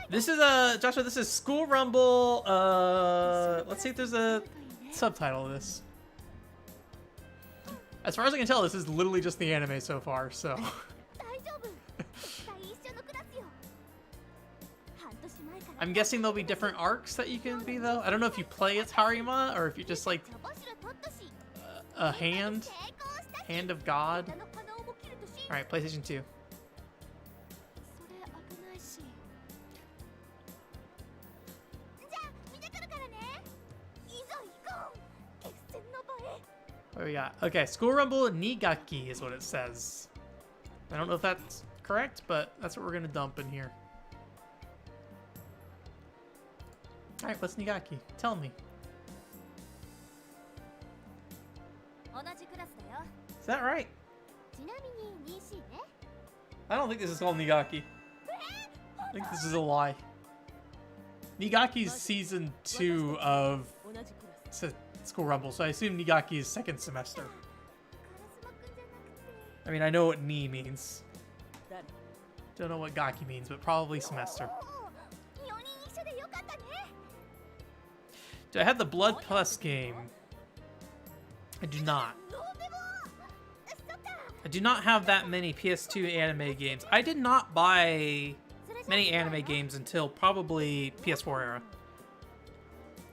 S1: This is Joshua, this is School Rumble, let's see if there's a subtitle of this. As far as I can tell, this is literally just the anime so far, so. I'm guessing there'll be different arcs that you can be, though. I don't know if you play as Harima, or if you're just like a hand of God. Alright, PlayStation 2. What do we got? Okay, School Rumble Nigaki is what it says. I don't know if that's correct, but that's what we're gonna dump in here. Alright, what's Nigaki? Tell me.
S5: 同じクラスだよ。
S1: Is that right?
S5: ちなみに 2C ね。
S1: I don't think this is called Nigaki. I think this is a lie. Nigaki's season 2 of
S5: 同じクラス。
S1: School Rumble, so I assume Nigaki is second semester.
S5: カラスマくんじゃなくて。
S1: I mean, I know what ni means.
S5: 誰？
S1: Don't know what gaki means, but probably semester.
S5: 4人一緒でよかったね。
S1: Do I have the Blood Plus game? I do not.
S5: どうでも。そっか。
S1: I do not have that many PS2 anime games. I did not buy many anime games until probably PS4 era.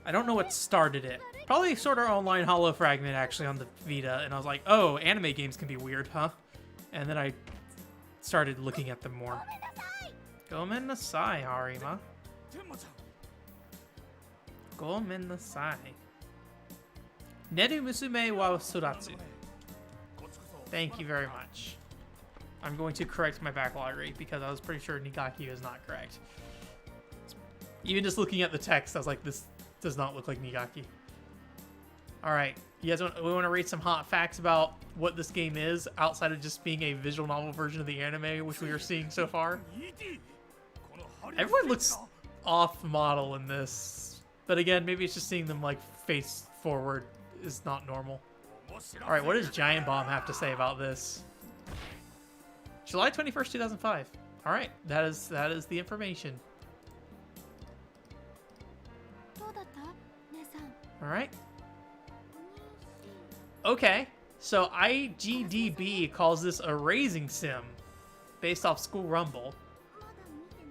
S1: I don't know what started it. Probably Sword Art Online Hollow Fragment actually on the Vita, and I was like, oh, anime games can be weird, huh? And then I started looking at them more.
S5: ごめんなさい。
S1: Gomen nasai, Harima.
S3: 天馬ちゃん
S1: Gomen nasai. Neru Musume wa Suratsu.
S3: こっちこそ
S1: Thank you very much. I'm going to correct my backlog rate because I was pretty sure Nigaki is not correct. Even just looking at the text, I was like, this does not look like Nigaki. Alright, you guys we want to read some hot facts about what this game is outside of just being a visual novel version of the anime, which we are seeing so far?
S3: ED この針の
S1: Everyone looks off model in this. But again, maybe it's just seeing them like face forward is not normal. Alright, what does Giant Bomb have to say about this? July 21st, 2005. Alright, that is the information.
S5: どうだった姉さん。
S1: Alright. Okay, so IGDB calls this a raising sim based off School Rumble.
S5: まだ見て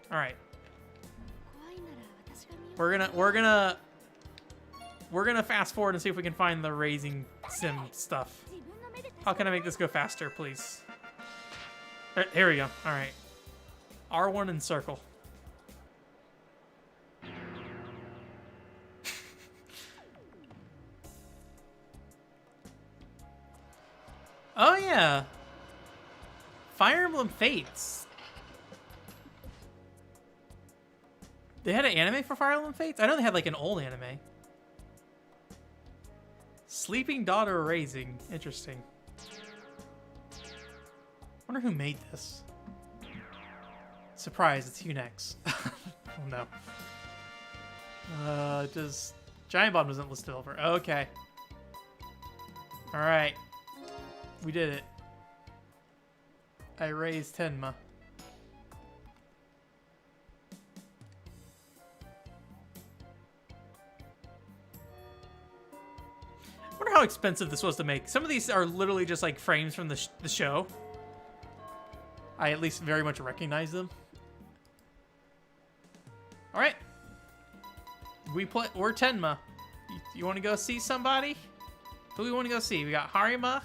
S5: ない。
S1: Alright,
S5: 怖いなら私が見よう。
S1: we're gonna fast forward and see if we can find the raising sim stuff.
S5: 自分の目で確
S1: How
S5: か
S1: can I make this go faster, please? Here we go. Alright. R1 and circle. Oh yeah. Fire Emblem Fates. They had an anime for Fire Emblem Fates? I know they had like an old anime. Sleeping Daughter Raising. Interesting. Wonder who made this. Surprise, it's Unex. Oh no. Does Giant Bomb doesn't list it over. Okay. Alright. We did it. I raised Tenma. I wonder how expensive this was to make. Some of these are literally just like frames from the show. I at least very much recognize them. All right. We're Tenma. You want to go see somebody? Who do we want to go see? We got Harima.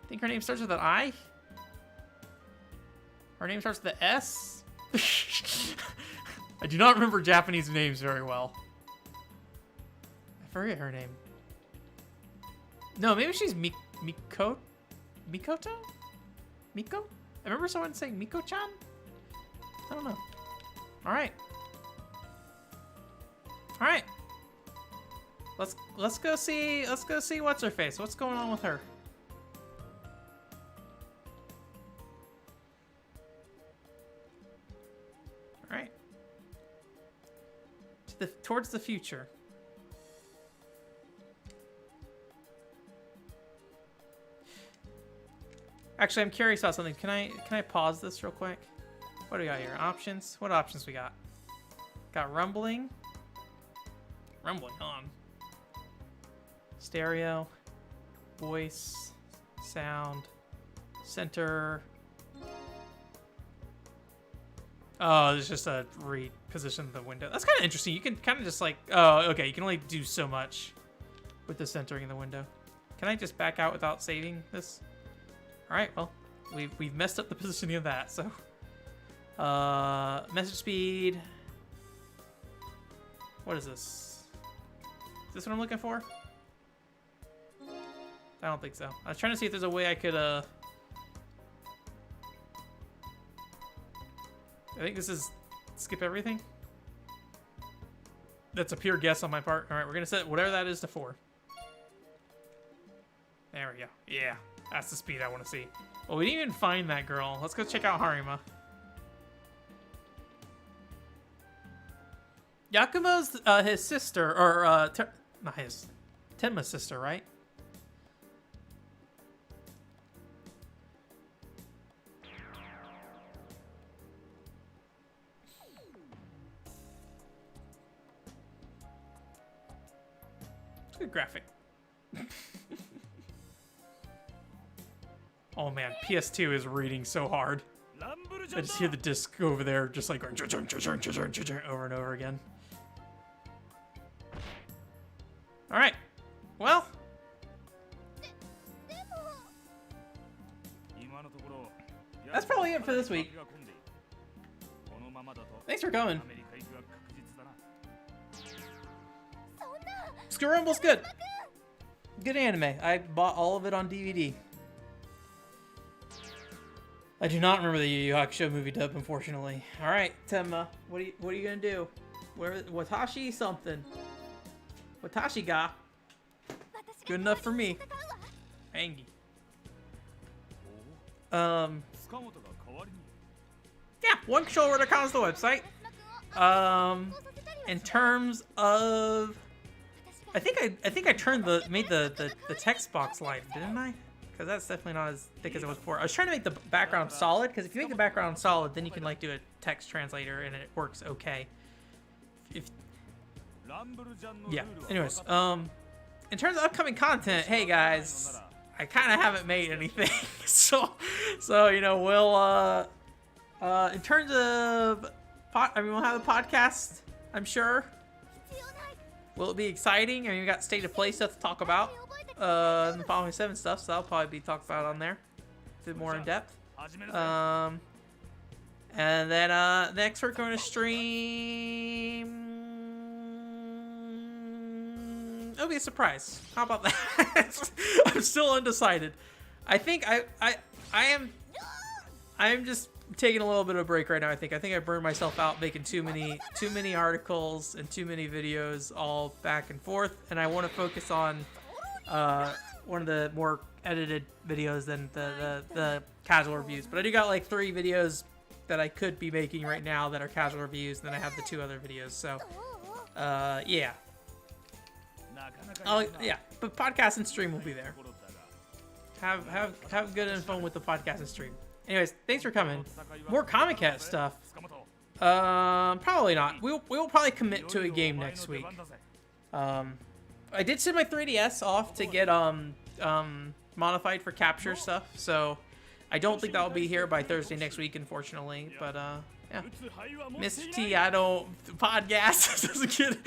S1: I think her name starts with an I. Her name starts with an S. I do not remember Japanese names very well. I forget her name. No, maybe she's Mikoto? Miko? I remember someone saying Miko-chan? I don't know. Alright. Alright. Let's go see what's her face. What's going on with her? Alright. Towards the future. Actually, I'm curious about something. Can I pause this real quick? What do we got here? Options? What options we got? Got rumbling. Rumbling on. Stereo. Voice. Sound. Center. Oh, there's just a reposition of the window. That's kind of interesting. You can kind of just like... Oh, okay. You can only do so much with the centering in the window. Can I just back out without saving this? Alright, well, we've messed up the positioning of that, so... Message speed... What is this? Is this what I'm looking for? I don't think so. I was trying to see if there's a way I could, I think this is skip everything. That's a pure guess on my part. All right, we're gonna set whatever that is to 4. There we go. Yeah, that's the speed I want to see. Well, we didn't even find that girl. Let's go check out Harima. Yakumo's his sister, or not his, Tenma's sister, right? It's a good graphic. Oh man, PS2 is reading so hard. I just hear the disc over there, just like going over and over again. All right, well, that's probably it for this week. Thanks for coming. Screw Rumble's good. Good anime. I bought all of it on DVD. I do not remember the Yu Yu Hakusho movie dub, unfortunately. All right, Tenma, what are you gonna do? Where Watashi something? Watashi ga. Good enough for me. Angie. Yeah, one controller that comes to the website. In terms of, I think I made the text box light, didn't I? Because that's definitely not as thick as it was before. I was trying to make the background solid, because if you make the background solid, then you can like do a text translator and it works okay. Yeah. Anyways, in terms of upcoming content, hey guys, I kind of haven't made anything, so you know we'll in terms of we'll have a podcast, I'm sure. Will it be exciting? I mean, we got state of play stuff to talk about. The following 7 stuff, so that'll probably be talked about on there, a bit more in depth. And then next we're going to stream. It'll be a surprise. How about that? I'm still undecided. I think I am just taking a little bit of a break right now. I think I burned myself out making too many articles and too many videos all back and forth, and I want to focus on one of the more edited videos than the casual reviews. But I do got like 3 videos that I could be making right now that are casual reviews, and then I have the 2 other videos. So yeah. Yeah, but podcast and stream will be there. Have good and fun with the podcast and stream. Anyways, thanks for coming. More Comic Cat stuff. Probably not. We'll probably commit to a game next week. I did send my 3DS off to get modified for capture stuff, so I don't think that'll be here by Thursday next week, unfortunately. But yeah, Mr. T, I don't podcast doesn't get.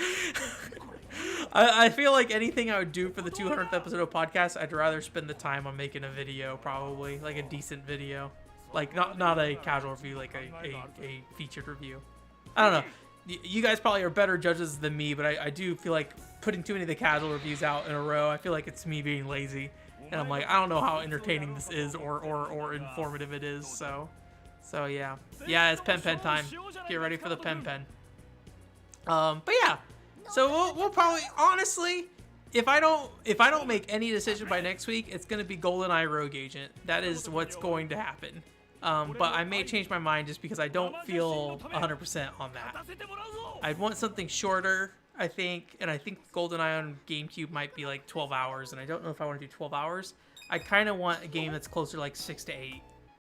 S1: I feel like anything I would do for the 200th episode of podcast, I'd rather spend the time on making a video, probably like a decent video, like not a casual review, like a featured review. I don't know. You guys probably are better judges than me, but I do feel like putting too many of the casual reviews out in a row, I feel like it's me being lazy. And I'm like, I don't know how entertaining this is or informative it is. So yeah. Yeah, it's pen time. Get ready for the pen. But yeah. So we'll probably, honestly, if I don't make any decision by next week, it's gonna be GoldenEye Rogue Agent. That is what's going to happen. But I may change my mind just because I don't feel 100% on that. I'd want something shorter, I think, and I think GoldenEye on GameCube might be like 12 hours, and I don't know if I want to do 12 hours. I kind of want a game that's closer to like 6 to 8.